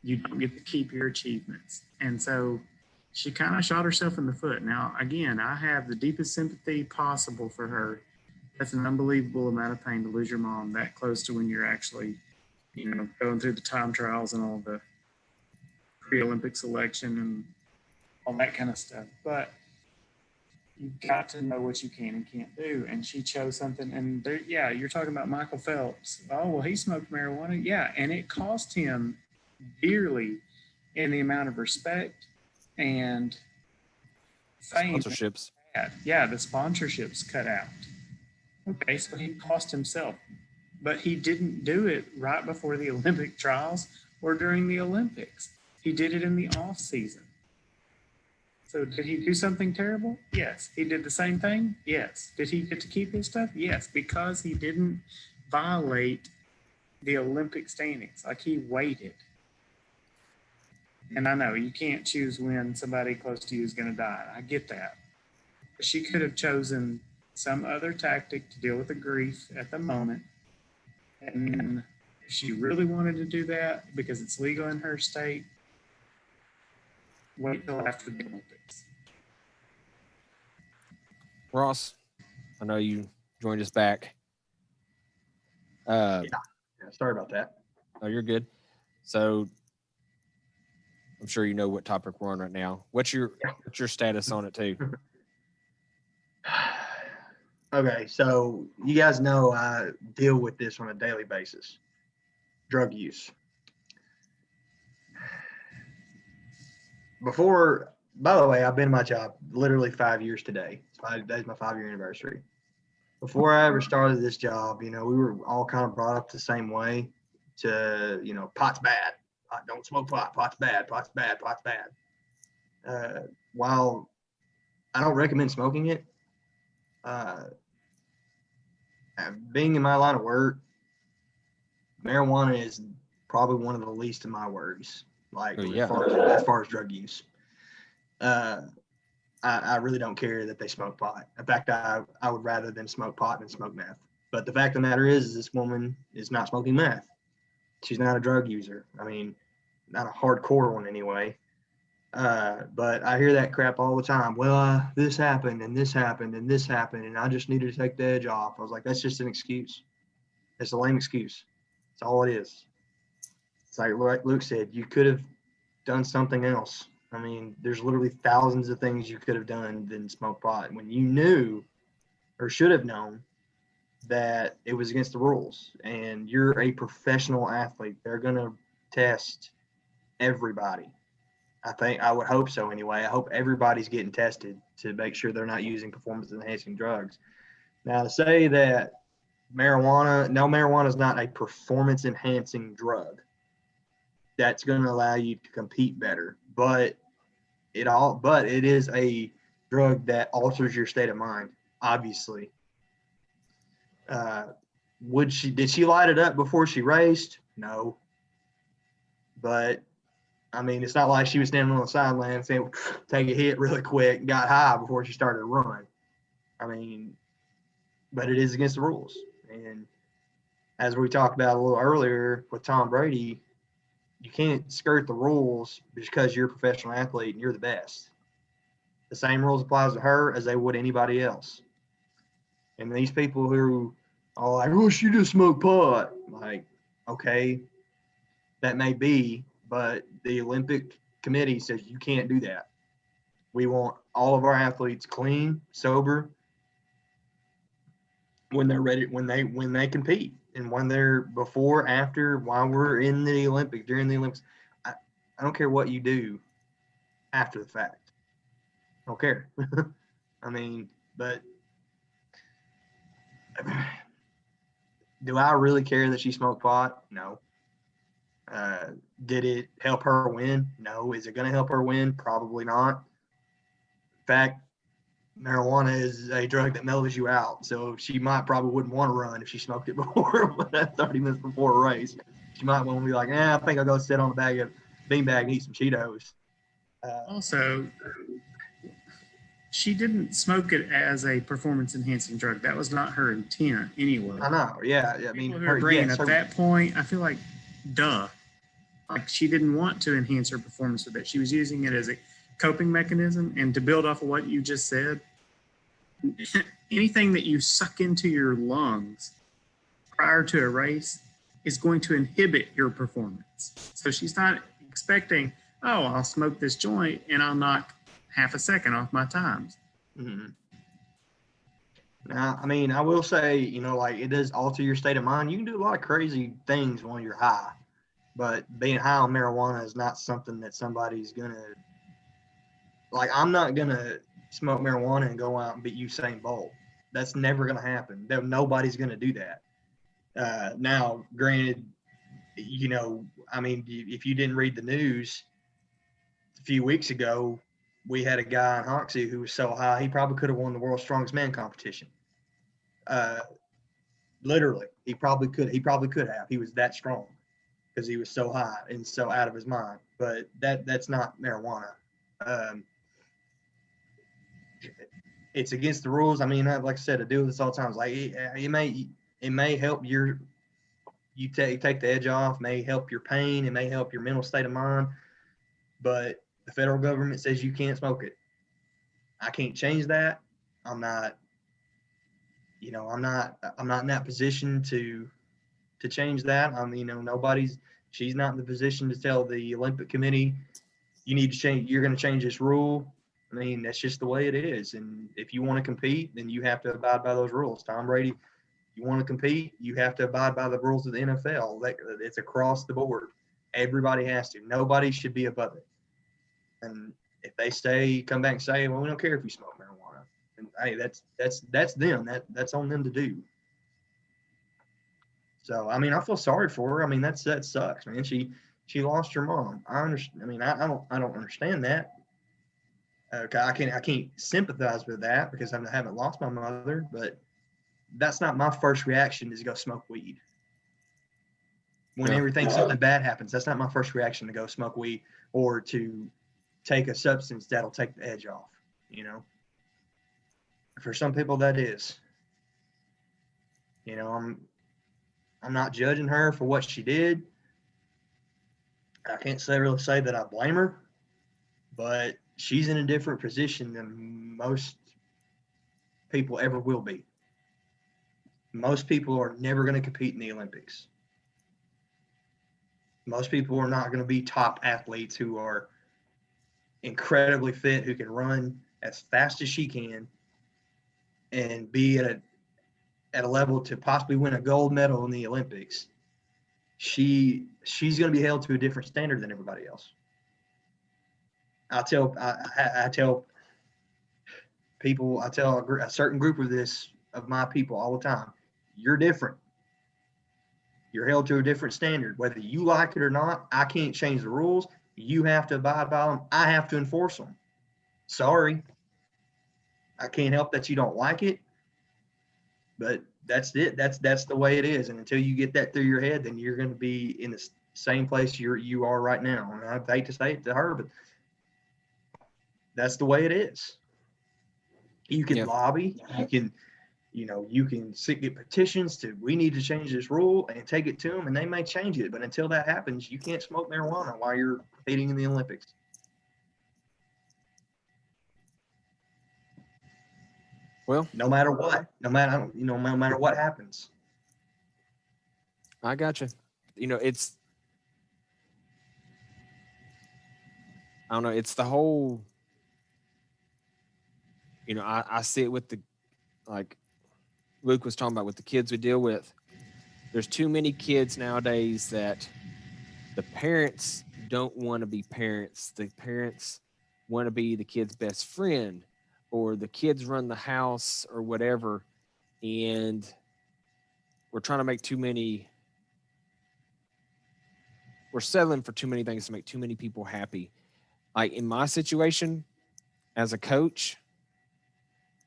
You don't get to keep your achievements. And so she kind of shot herself in the foot. Now, again, I have the deepest sympathy possible for her. That's an unbelievable amount of pain to lose your mom that close to when you're actually, going through the time trials and all the pre-Olympic selection and all that kind of stuff. But you've got to know what you can and can't do. And she chose something. And you're talking about Michael Phelps. Oh, well, he smoked marijuana. Yeah. And it cost him dearly in the amount of respect and fame. Sponsorships. Yeah, the sponsorships cut out. Okay, so he cost himself. But he didn't do it right before the Olympic trials or during the Olympics. He did it in the off season. So did he do something terrible? Yes. He did the same thing? Yes. Did he get to keep his stuff? Yes, because he didn't violate the Olympic standings. Like, he waited. And I know you can't choose when somebody close to you is going to die. I get that. But she could have chosen some other tactic to deal with the grief at the moment. And then if she really wanted to do that because it's legal in her state, wait till after the Olympics. Ross, I know you joined us back. Yeah, sorry about that. Oh, you're good. So I'm sure you know what topic we're on right now. What's your status on it too? Okay, so you guys know I deal with this on a daily basis. Drug use. By the way, I've been in my job literally 5 years today. Today's my 5-year anniversary. Before I ever started this job, we were all kind of brought up the same way to, pot's bad. Don't smoke pot. Pot's bad. Pot's bad. Pot's bad. While I don't recommend smoking it, being in my line of work, marijuana is probably one of the least of my worries. Like, as far as drug use, I really don't care that they smoke pot. In fact, I would rather them smoke pot than smoke meth. But the fact of the matter is this woman is not smoking meth. She's not a drug user. I mean, not a hardcore one anyway. But I hear that crap all the time. Well, this happened and this happened and this happened, and I just needed to take the edge off. I was like, that's just an excuse. It's a lame excuse. That's all it is. It's like Luke said, you could have done something else. I mean, there's literally thousands of things you could have done than smoke pot when you knew or should have known that it was against the rules. And you're a professional athlete. They're going to test everybody. I would hope so anyway. I hope everybody's getting tested to make sure they're not using performance-enhancing drugs. Now, to say that marijuana is not a performance-enhancing drug that's going to allow you to compete better, but it is a drug that alters your state of mind, obviously. Did she light it up before she raced? No. But I mean, it's not like she was standing on the sideline saying, take a hit really quick and got high before she started to run. I mean, but it is against the rules. And as we talked about a little earlier with Tom Brady, you can't skirt the rules because you're a professional athlete and you're the best. The same rules applies to her as they would anybody else. And these people who are like, oh, she just smoked pot. Like, okay, that may be, but the Olympic Committee says you can't do that. We want all of our athletes clean, sober, when they're ready, when they compete, and when they're before, after, while we're in the Olympics, during the Olympics. I don't care what you do after the fact. I don't care. I mean, but do I really care that she smoked pot? No. Did it help her win? No. Is it going to help her win? Probably not. In fact, marijuana is a drug that mellows you out. So she probably wouldn't want to run if she smoked it before 30 minutes before a race. She might want to be like, I think I'll go sit on the beanbag and eat some Cheetos. Also, she didn't smoke it as a performance-enhancing drug. That was not her intent anyway. I know. Yeah. I mean, People who are brain at that point, I feel like, duh. Like she didn't want to enhance her performance with it. She was using it as a coping mechanism. And to build off of what you just said, anything that you suck into your lungs prior to a race is going to inhibit your performance. So she's not expecting, oh, I'll smoke this joint and I'll knock half a second off my times. Mm-hmm. Now, I mean, I will say, like it does alter your state of mind. You can do a lot of crazy things when you're high, but being high on marijuana is not something that somebody's going to, like, I'm not going to smoke marijuana and go out and beat Usain Bolt. That's never going to happen. Nobody's going to do that. Now, granted, I mean, if you didn't read the news a few weeks ago, we had a guy in Hoxie who was so high, he probably could have won the world's strongest man competition. Literally, he probably could have. He was that strong because he was so high and so out of his mind. But that's not marijuana. It's against the rules. I mean, like I said, I do this all the time. Like it may help you take the edge off, may help your pain, it may help your mental state of mind, but the federal government says you can't smoke it. I can't change that. I'm not in that position to change that. She's not in the position to tell the Olympic Committee, you need to change, you're going to change this rule. I mean, that's just the way it is. And if you want to compete, then you have to abide by those rules. Tom Brady, you want to compete, you have to abide by the rules of the NFL. It's across the board. Everybody has to. Nobody should be above it. And if they come back and say, well, we don't care if you smoke marijuana, and hey, that's them. That's on them to do. So I mean, I feel sorry for her. I mean, that sucks, man. She lost her mom. I understand. I mean, I don't understand that. I can't sympathize with that because I haven't lost my mother, but that's not my first reaction is to go smoke weed. When something bad happens, that's not my first reaction to go smoke weed or to take a substance that'll take the edge off, For some people that is. I'm not judging her for what she did. I can't really say that I blame her, but she's in a different position than most people ever will be. Most people are never going to compete in the Olympics. Most people are not going to be top athletes who are incredibly fit, who can run as fast as she can and be at a level to possibly win a gold medal in the Olympics. She's going to be held to a different standard than everybody else. I tell people, I tell a certain group of my people all the time, you're different. You're held to a different standard. Whether you like it or not, I can't change the rules. You have to abide by them. I have to enforce them. Sorry. I can't help that you don't like it, but that's it. That's the way it is. And until you get that through your head, then you're going to be in the same place you are right now. And I hate to say it to her, but that's the way it is. You can lobby. You can get petitions to, we need to change this rule and take it to them, and they may change it. But until that happens, you can't smoke marijuana while you're competing in the Olympics. Well, no matter what happens. I gotcha. It's, I don't know. It's the whole, I see it with like Luke was talking about with the kids we deal with. There's too many kids nowadays that the parents don't want to be parents. The parents want to be the kid's best friend, or the kids run the house or whatever. And we're trying to make we're settling for too many things to make too many people happy. Like in my situation as a coach,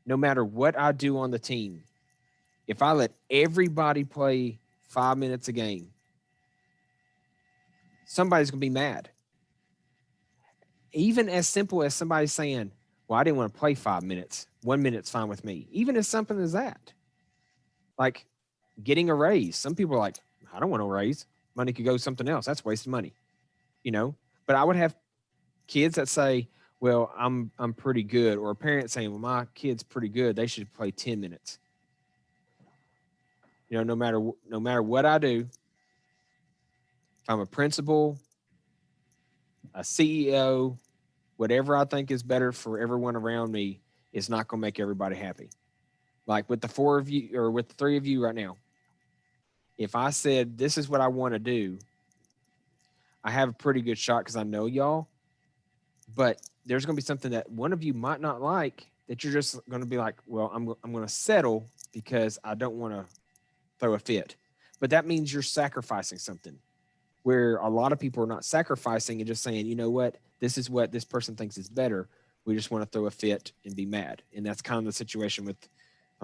no matter what I do on the team, if I let everybody play 5 minutes a game, somebody's going to be mad. Even as simple as somebody saying, well, I didn't want to play 5 minutes. 1 minute's fine with me. Even as something as that. Like getting a raise. Some people are like, I don't want a raise. Money could go something else. That's wasting money, you know? But I would have kids that say, well, I'm pretty good, or a parent saying, well, my kid's pretty good. They should play 10 minutes. You know, no matter what I do, if I'm a principal, a CEO, whatever I think is better for everyone around me is not going to make everybody happy. Like with the 4 of you, or with the 3 of you right now, if I said, this is what I want to do, I have a pretty good shot because I know y'all, but there's going to be something that one of you might not like that you're just going to be like, well, I'm going to settle because I don't want to throw a fit. But that means you're sacrificing something, where a lot of people are not sacrificing and just saying, you know what, this is what this person thinks is better. We just want to throw a fit and be mad. And that's kind of the situation with the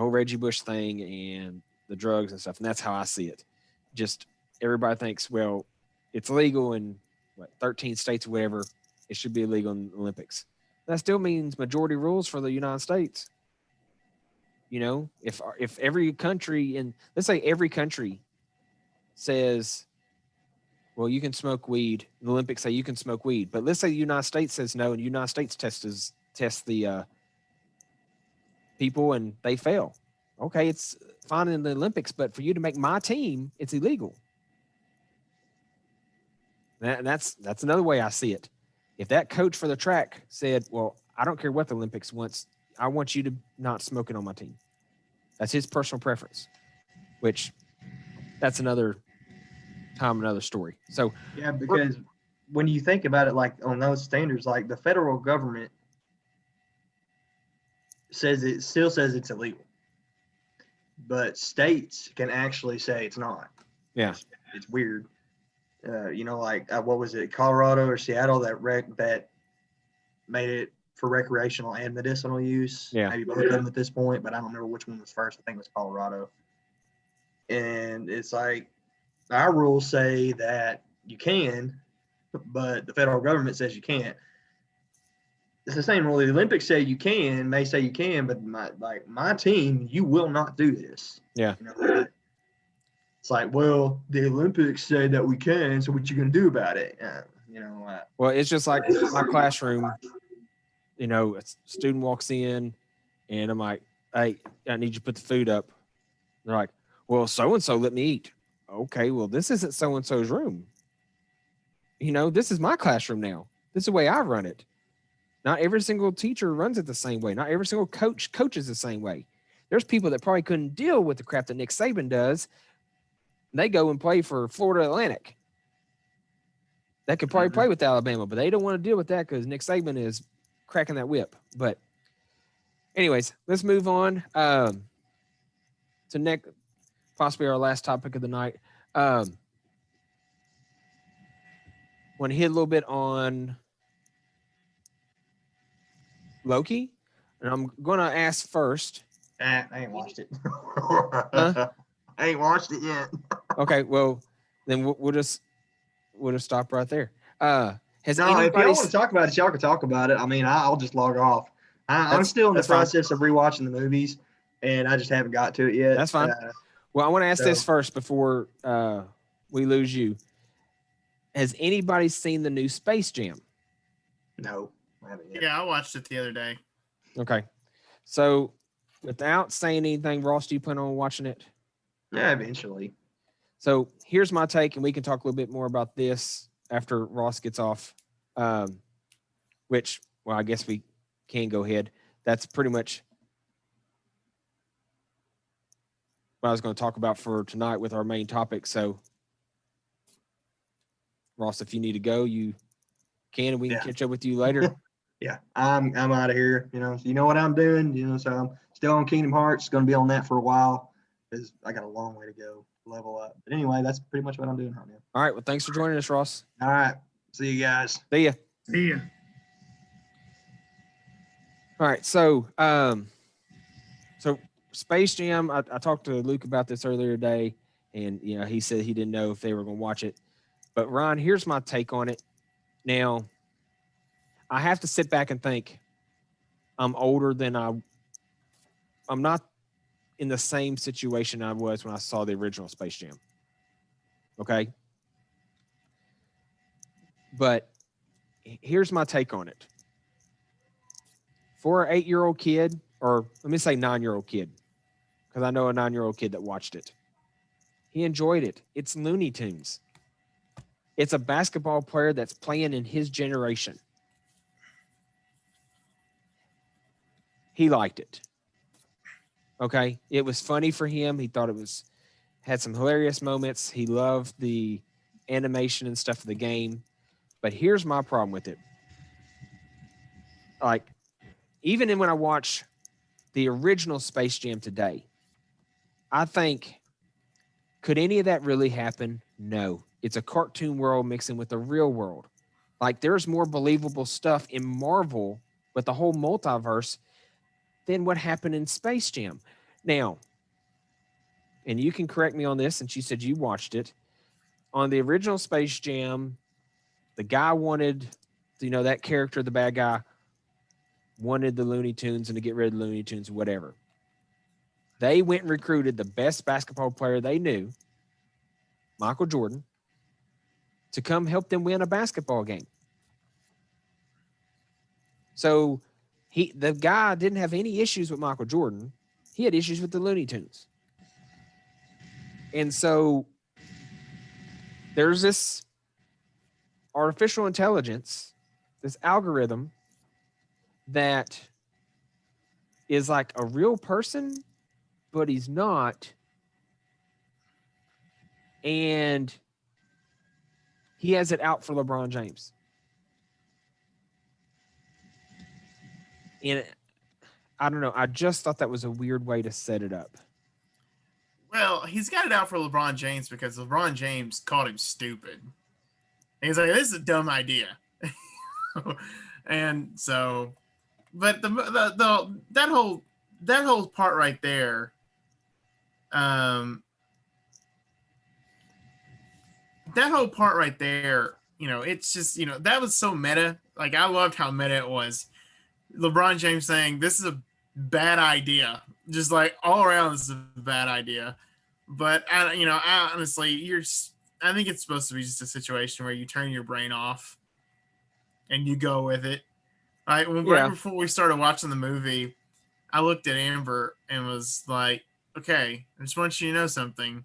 whole Reggie Bush thing and the drugs and stuff. And that's how I see it. Just everybody thinks, well, it's legal in 13 states or whatever. It should be illegal in the Olympics. That still means majority rules for the United States. You know, if every country, and let's say every country says, well, you can smoke weed. The Olympics say you can smoke weed. But let's say the United States says no, and the United States test the people and they fail. Okay, it's fine in the Olympics, but for you to make my team, it's illegal. And that's another way I see it. If that coach for the track said, well, I don't care what the Olympics wants, I want you to not smoke it on my team. That's his personal preference, which that's another time, another story. So yeah, because when you think about it, like on those standards, like the federal government says it's illegal, but states can actually say it's not. Yeah, it's weird. You know, like what was it, Colorado or Seattle that made it for recreational and medicinal use. Yeah, maybe both of them at this point, but I don't remember which one was first. I think it was Colorado. And it's like our rules say that you can, but the federal government says you can't. It's the same rule. The Olympics say you may say you can, but my team, you will not do this. Yeah. You know, it's like, well, the Olympics say that we can, so what you gonna do about it? You know. Well, it's just like my classroom. You know, a student walks in, and I'm like, "Hey, I need you to put the food up." They're like, "Well, so and so let me eat." Okay, well, this isn't so and so's room. You know, this is my classroom now. This is the way I run it. Not every single teacher runs it the same way. Not every single coach coaches the same way. There's people that probably couldn't deal with the crap that Nick Saban does. They go and play for Florida Atlantic. They could probably play with Alabama, but they don't want to deal with that because Nick Saban is cracking that whip. But anyways, let's move on to Nick, possibly our last topic of the night. Want to hit a little bit on Loki, and I'm going to ask first. I ain't watched it. Huh? I ain't watched it yet. Okay, well, then we'll just stop right there. If y'all want to talk about it, y'all can talk about it. I mean, I'll just log off. I'm still in the process of rewatching the movies, and I just haven't got to it yet. That's fine. Well, I want to ask this first before we lose you. Has anybody seen the new Space Jam? No, I haven't yet. Yeah, I watched it the other day. Okay. So, without saying anything, Ross, do you plan on watching it? Yeah, eventually. So, here's my take, and we can talk a little bit more about this after Ross gets off, which, well, I guess we can go ahead. That's pretty much what I was going to talk about for tonight with our main topic. So, Ross, if you need to go, you Ken, we can catch up with you later. Yeah, I'm out of here. So you know what I'm doing. So I'm still on Kingdom Hearts. Going to be on that for a while because I got a long way to go to level up. But anyway, that's pretty much what I'm doing right now. All right. Well, thanks for joining us, Ross. All right. See you guys. See ya. See ya. All right. So Space Jam, I talked to Luke about this earlier today, and he said he didn't know if they were going to watch it. But Ron, here's my take on it. Now, I have to sit back and think. I'm older than I'm not in the same situation I was when I saw the original Space Jam. Okay. But here's my take on it. For an 8-year-old kid, or let me say 9-year-old kid, because I know a 9-year-old kid that watched it. He enjoyed it. It's Looney Tunes. It's a basketball player that's playing in his generation. He liked it. Okay. It was funny for him. He thought it had some hilarious moments. He loved the animation and stuff of the game. But here's my problem with it. Like, even when I watch the original Space Jam today, I think, could any of that really happen? No. It's a cartoon world mixing with the real world. Like, there's more believable stuff in Marvel with the whole multiverse than what happened in Space Jam. Now, and you can correct me on this, since you said you watched it. On the original Space Jam, the guy wanted, that character, the bad guy, wanted the Looney Tunes and to get rid of the Looney Tunes, whatever. They went and recruited the best basketball player they knew, Michael Jordan, to come help them win a basketball game. So the guy didn't have any issues with Michael Jordan. He had issues with the Looney Tunes. And so there's this artificial intelligence, this algorithm that is like a real person, but he's not. And he has it out for LeBron James. And I don't know. I just thought that was a weird way to set it up. Well, he's got it out for LeBron James because LeBron James called him stupid. And he's like, this is a dumb idea. And so, but that whole part right there, it's just, that was so meta. Like, I loved how meta it was. LeBron James saying, this is a bad idea. Just like all around, this is a bad idea. But I honestly, I think it's supposed to be just a situation where you turn your brain off and you go with it. Right before we started watching the movie, I looked at Amber and was like, okay, I just want you to know something.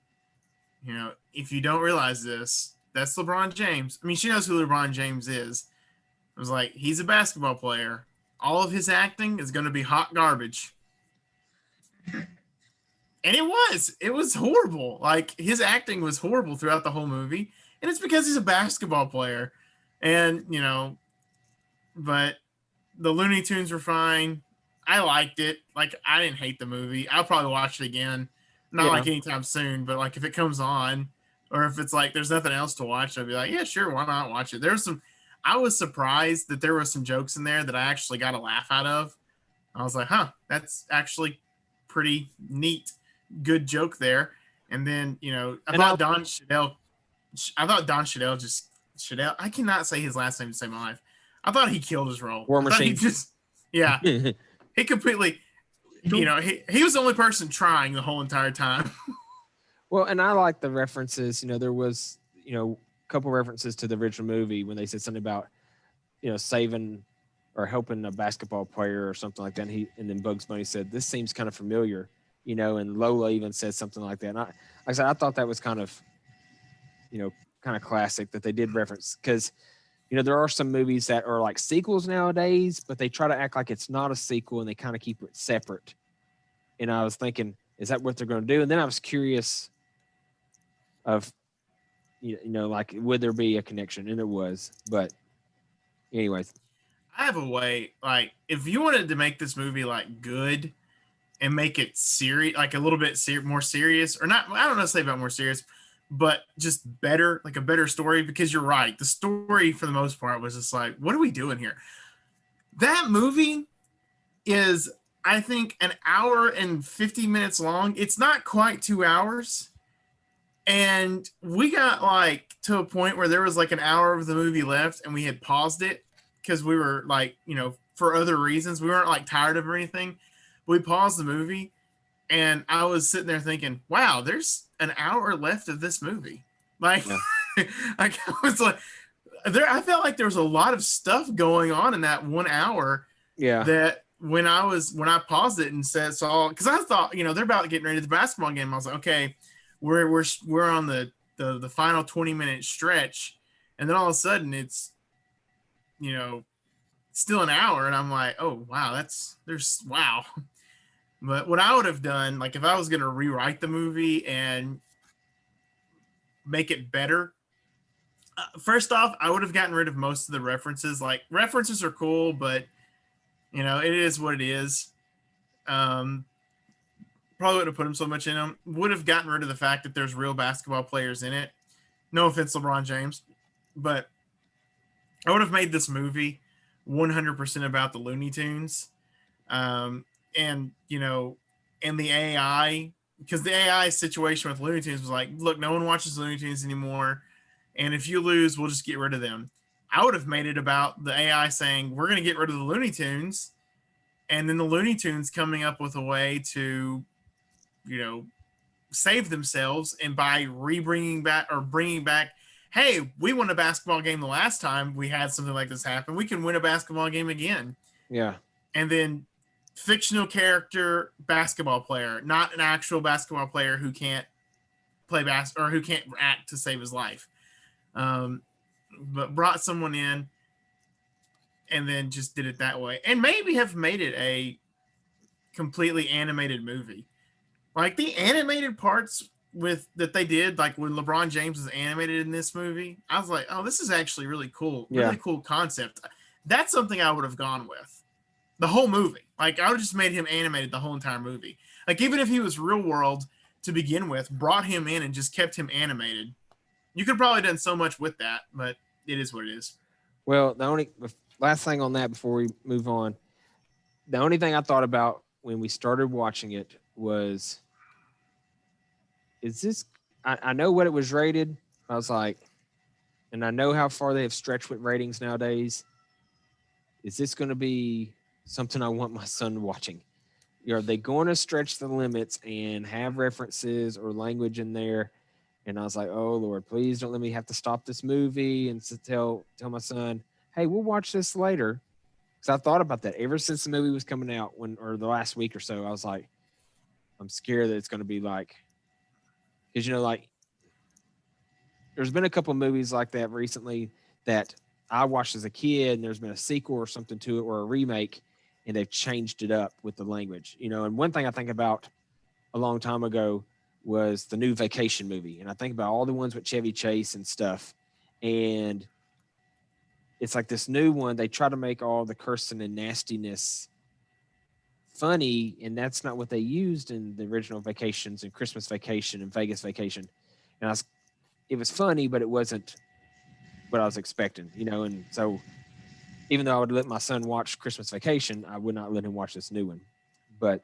If you don't realize this, that's LeBron James. I mean, she knows who LeBron James is. I was like, he's a basketball player. All of his acting is going to be hot garbage. And it was horrible. Like, his acting was horrible throughout the whole movie. And it's because he's a basketball player. And, but the Looney Tunes were fine. I liked it. Like, I didn't hate the movie. I'll probably watch it again. Not like anytime soon, but like if it comes on, or if it's like there's nothing else to watch, I'll be like, yeah, sure, why not watch it? I was surprised that there were some jokes in there that I actually got a laugh out of. I was like, that's actually pretty neat. Good joke there. And then, I thought Don Cheadle, I cannot say his last name to save my life. I thought he killed his role. War Machine. He completely, he was the only person trying the whole entire time. Well, and I like the references. There was, a couple references to the original movie when they said something about, saving or helping a basketball player or something like that. And then Bugs Bunny said, this seems kind of familiar, and Lola even said something like that. And I thought that was kind of classic that they did reference, because, there are some movies that are like sequels nowadays, but they try to act like it's not a sequel and they kind of keep it separate. And I was thinking, is that what they're going to do? And then I was curious of, like, would there be a connection? And there was, but anyways, I have a way, like, if you wanted to make this movie like good and make it serious, like a little bit more serious, or not, I don't know to say about more serious, but just better, like a better story, because you're right. The story for the most part was just like, what are we doing here? That movie is, I think, an hour and 50 minutes long. It's not quite 2 hours. And we got like to a point where there was like an hour of the movie left and we had paused it because we were like, for other reasons. We weren't like tired of or anything. We paused the movie and I was sitting there thinking, wow, there's an hour left of this movie. Like, like I was like, I felt like there was a lot of stuff going on in that 1 hour. yeah, That when I paused it and saw, because I thought, they're about getting ready to the basketball game. I was like, okay, we're on the final 20-minute stretch, and then all of a sudden it's, still an hour, and I'm like, oh wow, wow. But what I would have done, like if I was gonna rewrite the movie and make it better, first off, I would have gotten rid of most of the references. Like, references are cool, but it is what it is. Probably wouldn't have put him so much in them. Would have gotten rid of the fact that there's real basketball players in it. No offense, LeBron James, but I would have made this movie 100% about the Looney Tunes, and the AI, because the AI situation with Looney Tunes was like, look, no one watches Looney Tunes anymore, and if you lose, we'll just get rid of them. I would have made it about the AI saying, we're going to get rid of the Looney Tunes, and then the Looney Tunes coming up with a way to, save themselves, and by bringing back, hey, we won a basketball game the last time we had something like this happen. We can win a basketball game again. yeah, And then fictional character basketball player, not an actual basketball player who can't play or who can't act to save his life. But brought someone in and then just did it that way, and maybe have made it a completely animated movie. Like the animated parts that they did, like when LeBron James was animated in this movie, I was like, oh, this is actually really cool. Really cool concept. That's something I would have gone with the whole movie. Like, I would have just made him animated the whole entire movie. Like, even if he was real world to begin with, brought him in and just kept him animated, you could probably done so much with that, but it is what it is. Well, the last thing on that before we move on, the only thing I thought about when we started watching it was, is this, I know what it was rated. I was like, and I know how far they have stretched with ratings nowadays. Is this going to be something I want my son watching? Are they going to stretch the limits and have references or language in there? And I was like, oh Lord, please don't let me have to stop this movie and tell my son, hey, we'll watch this later. Because I thought about that ever since the movie was coming out, or the last week or so. I was like, I'm scared that it's going to be like, because like there's been a couple of movies like that recently that I watched as a kid, and there's been a sequel or something to it, or a remake, and they've changed it up with the language. And one thing I think about a long time ago was the new Vacation movie, and I think about all the ones with Chevy Chase and stuff, and it's like this new one, they try to make all the cursing and nastiness funny, and that's not what they used in the original Vacations and Christmas Vacation and Vegas Vacation. And it was funny, but it wasn't what I was expecting, and so even though I would let my son watch Christmas Vacation, I would not let him watch this new one. But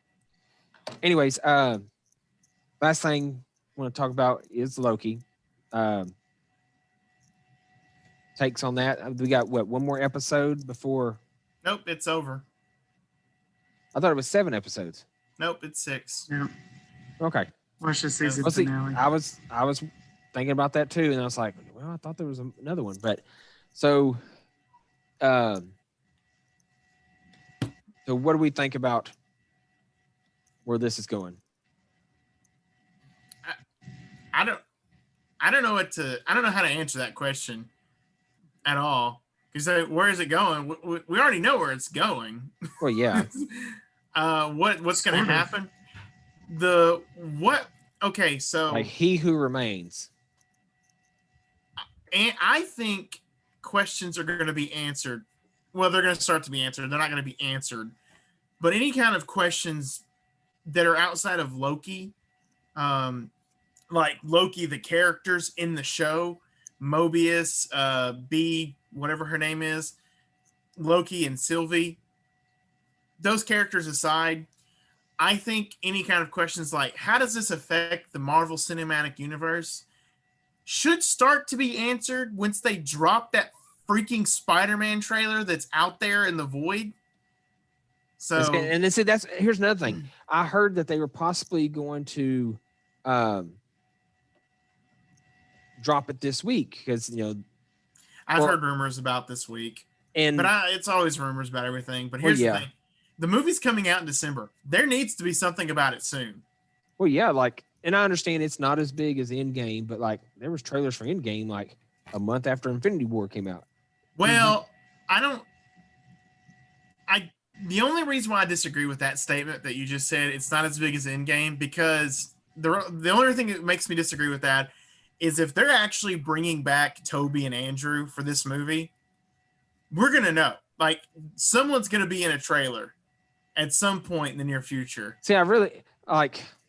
anyways, last thing I want to talk about is Loki. Takes on that. We got one more episode before? Nope, it's over. I thought it was 7 episodes. Nope, it's 6. Yeah. Okay. Watch the season Well, see, finale. I was thinking about that too, and I was like, well, I thought there was another one, but so what do we think about where this is going? I don't know how to answer that question at all, because where is it going? We already know where it's going. Well, yeah. What's going to happen? Okay, so like He Who Remains. And I think questions are going to be answered well, they're going to start to be answered. They're not going to be answered. But any kind of questions that are outside of Loki, like Loki, the characters in the show, Mobius, B, whatever her name is, Loki and Sylvie, those characters aside, I think any kind of questions like, how does this affect the Marvel Cinematic Universe, should start to be answered once they drop that freaking Spider-Man trailer that's out there in the void. So, and then that's here's another thing. I heard that they were possibly going to drop it this week because I've heard rumors about this week, but it's always rumors about everything. But here's the thing: the movie's coming out in December. There needs to be something about it soon. Well, yeah, and I understand it's not as big as Endgame, but there was trailers for Endgame like a month after Infinity War came out. Well, the only reason why I disagree with that statement that you just said, it's not as big as Endgame, because the only thing that makes me disagree with that is if they're actually bringing back Toby and Andrew for this movie, we're going to know. Like, someone's going to be in a trailer at some point in the near future. See, I really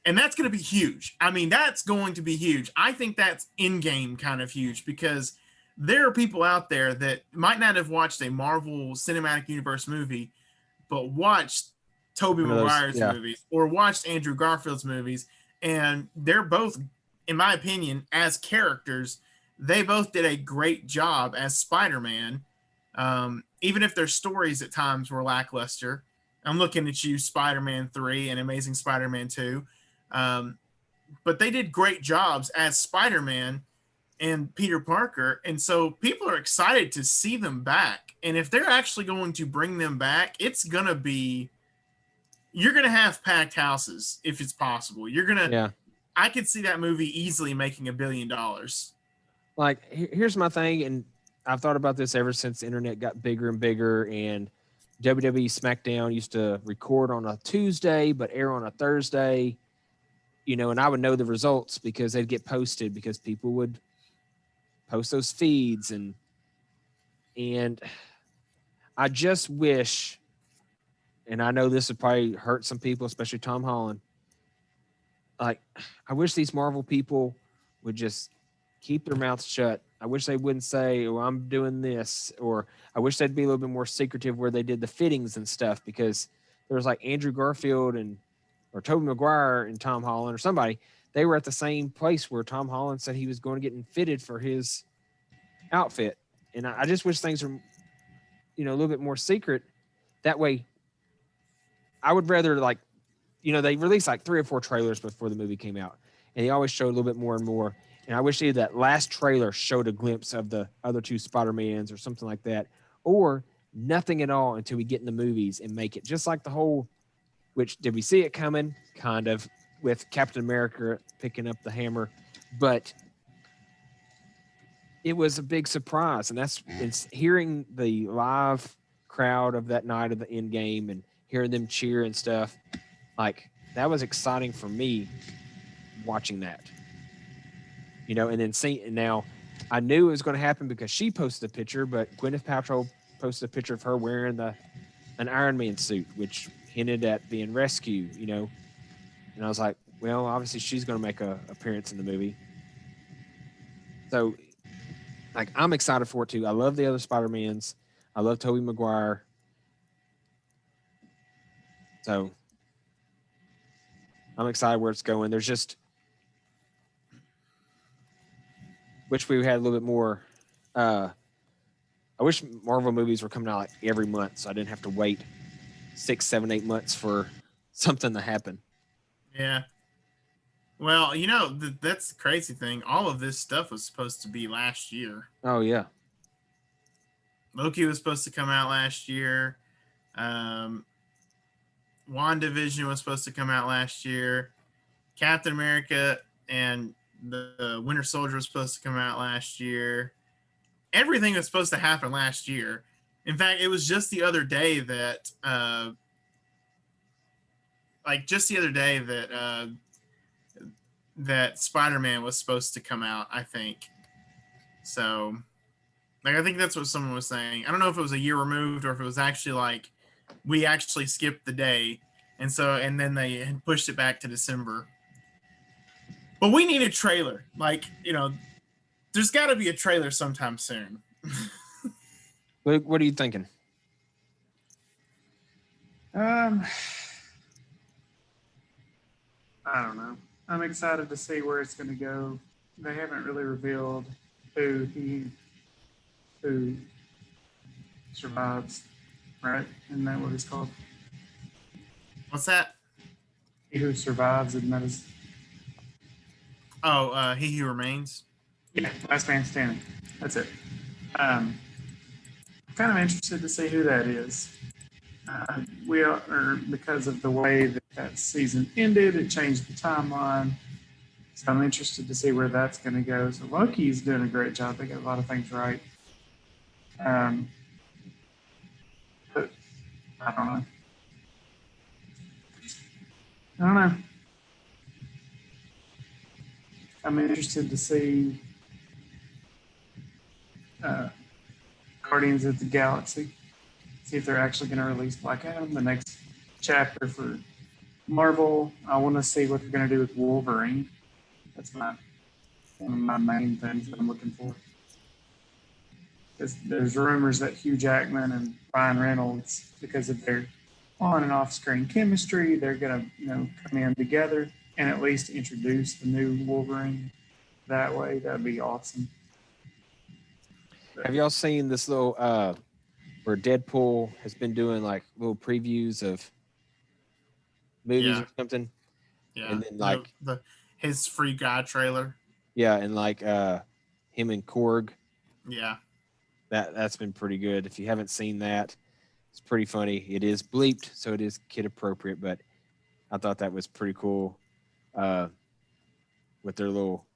and that's going to be huge. I mean, that's going to be huge. I think that's in-game kind of huge, because there are people out there that might not have watched a Marvel Cinematic Universe movie, but watched Tobey Maguire's movies or watched Andrew Garfield's movies. And they're both, in my opinion, as characters, they both did a great job as Spider-Man. Even if their stories at times were lackluster. I'm looking at you, Spider-Man 3 and Amazing Spider-Man 2. But they did great jobs as Spider-Man and Peter Parker. And so people are excited to see them back. And if they're actually going to bring them back, it's going to be, you're going to have packed houses if it's possible. You're going to, I could see that movie easily making $1 billion. Here's my thing. And I've thought about this ever since the internet got bigger and bigger, and WWE SmackDown used to record on a Tuesday, but air on a Thursday, and I would know the results because they'd get posted because people would post those feeds. And I just wish, and I know this would probably hurt some people, especially Tom Holland. I wish these Marvel people would just keep their mouths shut. I wish they wouldn't say, "Oh, I'm doing this," or I wish they'd be a little bit more secretive where they did the fittings and stuff, because there was Andrew Garfield or Tobey Maguire and Tom Holland or somebody. They were at the same place where Tom Holland said he was going to get fitted for his outfit. And I just wish things were, a little bit more secret. That way, I would rather they released 3 or 4 trailers before the movie came out, and they always showed a little bit more and more. And I wish either that last trailer showed a glimpse of the other 2 Spider-Mans or something like that, or nothing at all until we get in the movies and make it just like the whole, which did we see it coming? Kind of, with Captain America picking up the hammer, but it was a big surprise. And it's hearing the live crowd of that night of the end game and hearing them cheer and stuff. That was exciting for me watching that. And then now I knew it was going to happen because she posted a picture, but Gwyneth Paltrow posted a picture of her wearing an Iron Man suit, which hinted at being rescued, and I was like, well, obviously she's going to make an appearance in the movie. So I'm excited for it too. I love the other Spider-Mans. I love Tobey Maguire. So I'm excited where it's going. There's just, wish we had a little bit more. I wish Marvel movies were coming out every month, so I didn't have to wait 6, 7, 8 months for something to happen. Yeah. Well, that's the crazy thing. All of this stuff was supposed to be last year. Oh, yeah. Loki was supposed to come out last year. WandaVision was supposed to come out last year. Captain America and the Winter Soldier was supposed to come out last year. Everything was supposed to happen last year. In fact, it was just the other day that that Spider-Man was supposed to come out, I think. So Like, I think that's what someone was saying. I don't know if it was a year removed or if it was actually like we actually skipped the day, and then they had pushed it back to December. But we need a trailer. Like, there's got to be a trailer sometime soon. What are you thinking? I don't know. I'm excited to see where it's going to go. They haven't really revealed who survives, right? Isn't that what it's called? What's that? He who survives, isn't that his? Oh, He Who Remains. Yeah, Last Man Standing. That's it. I'm kind of interested to see who that is. We are because of the way that season ended, it changed the timeline. So I'm interested to see where that's going to go. So Loki's doing a great job. They got a lot of things right. But I don't know. I'm interested to see Guardians of the Galaxy. See if they're actually going to release Black Adam, the next chapter for Marvel. I want to see what they're going to do with Wolverine. That's one of my main things that I'm looking for. Because there's rumors that Hugh Jackman and Ryan Reynolds, because of their on and off screen chemistry, they're going to come in together and at least introduce the new Wolverine that way. That'd be awesome. Have y'all seen this little where Deadpool has been doing like little previews of movies or something? Yeah. And then like his Free Guy trailer. Yeah, and like him and Korg. Yeah. That's been pretty good. If you haven't seen that, it's pretty funny. It is bleeped, so it is kid appropriate, but I thought that was pretty cool. With their little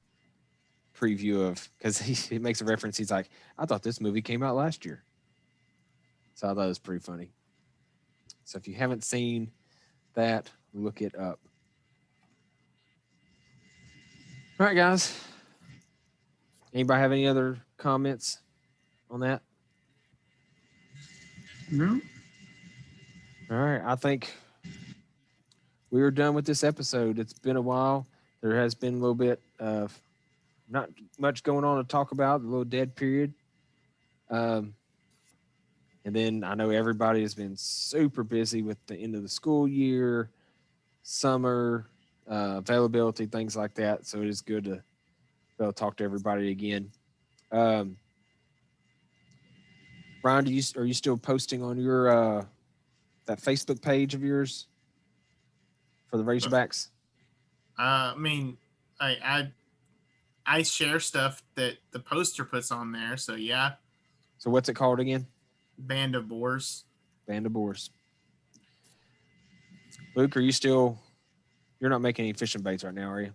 preview of, because he makes a reference. He's like, I thought this movie came out last year. So I thought it was pretty funny. So if you haven't seen that, look it up. All right, guys. Anybody have any other comments on that? No. All right. I think we are done with this episode. It's been a while. There has been a little bit of not much going on to talk about, a little dead period. And then I know everybody has been super busy with the end of the school year, summer, availability, things like that. So it is good to be able to talk to everybody again. Brian, are you still posting on your that Facebook page of yours for the Razorbacks? I mean, I share stuff that the poster puts on there. So yeah. So what's it called again? Band of Boars. Band of Boars. Luke, you're not making any fishing baits right now, are you?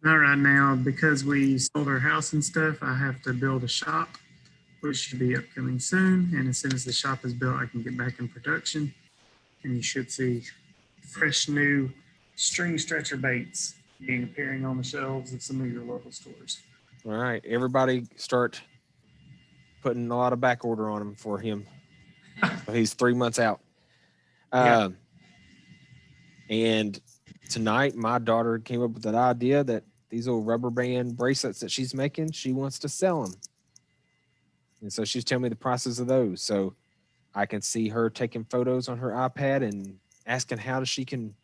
Not right now, because we sold our house and stuff. I have to build a shop, which should be upcoming soon. And as soon as the shop is built, I can get back in production. And you should see fresh new string stretcher baits appearing on the shelves of some of your local stores. All right. Everybody start putting a lot of back order on him for him. So he's 3 months out. And tonight, my daughter came up with an idea that these little rubber band bracelets that she's making, she wants to sell them. And so she's telling me the prices of those. So I can see her taking photos on her iPad and asking how she can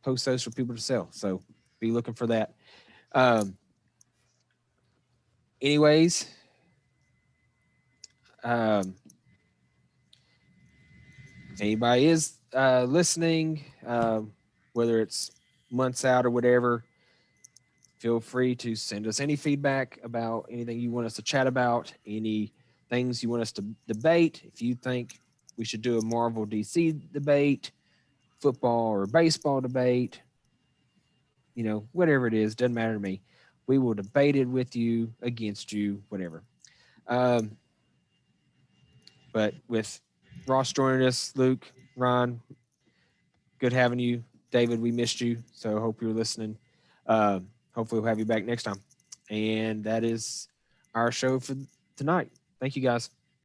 post those for people to sell. So be looking for that. Anyways, if anybody is listening, whether it's months out or whatever, feel free to send us any feedback about anything you want us to chat about, any things you want us to debate. If you think we should do a Marvel DC debate, football or baseball debate, whatever it is, doesn't matter to me. We will debate it with you, against you, whatever. But with Ross joining us, Luke, Ron, good having you. David, we missed you, so hope you're listening. Hopefully we'll have you back next time. And that is our show for tonight. Thank you, guys.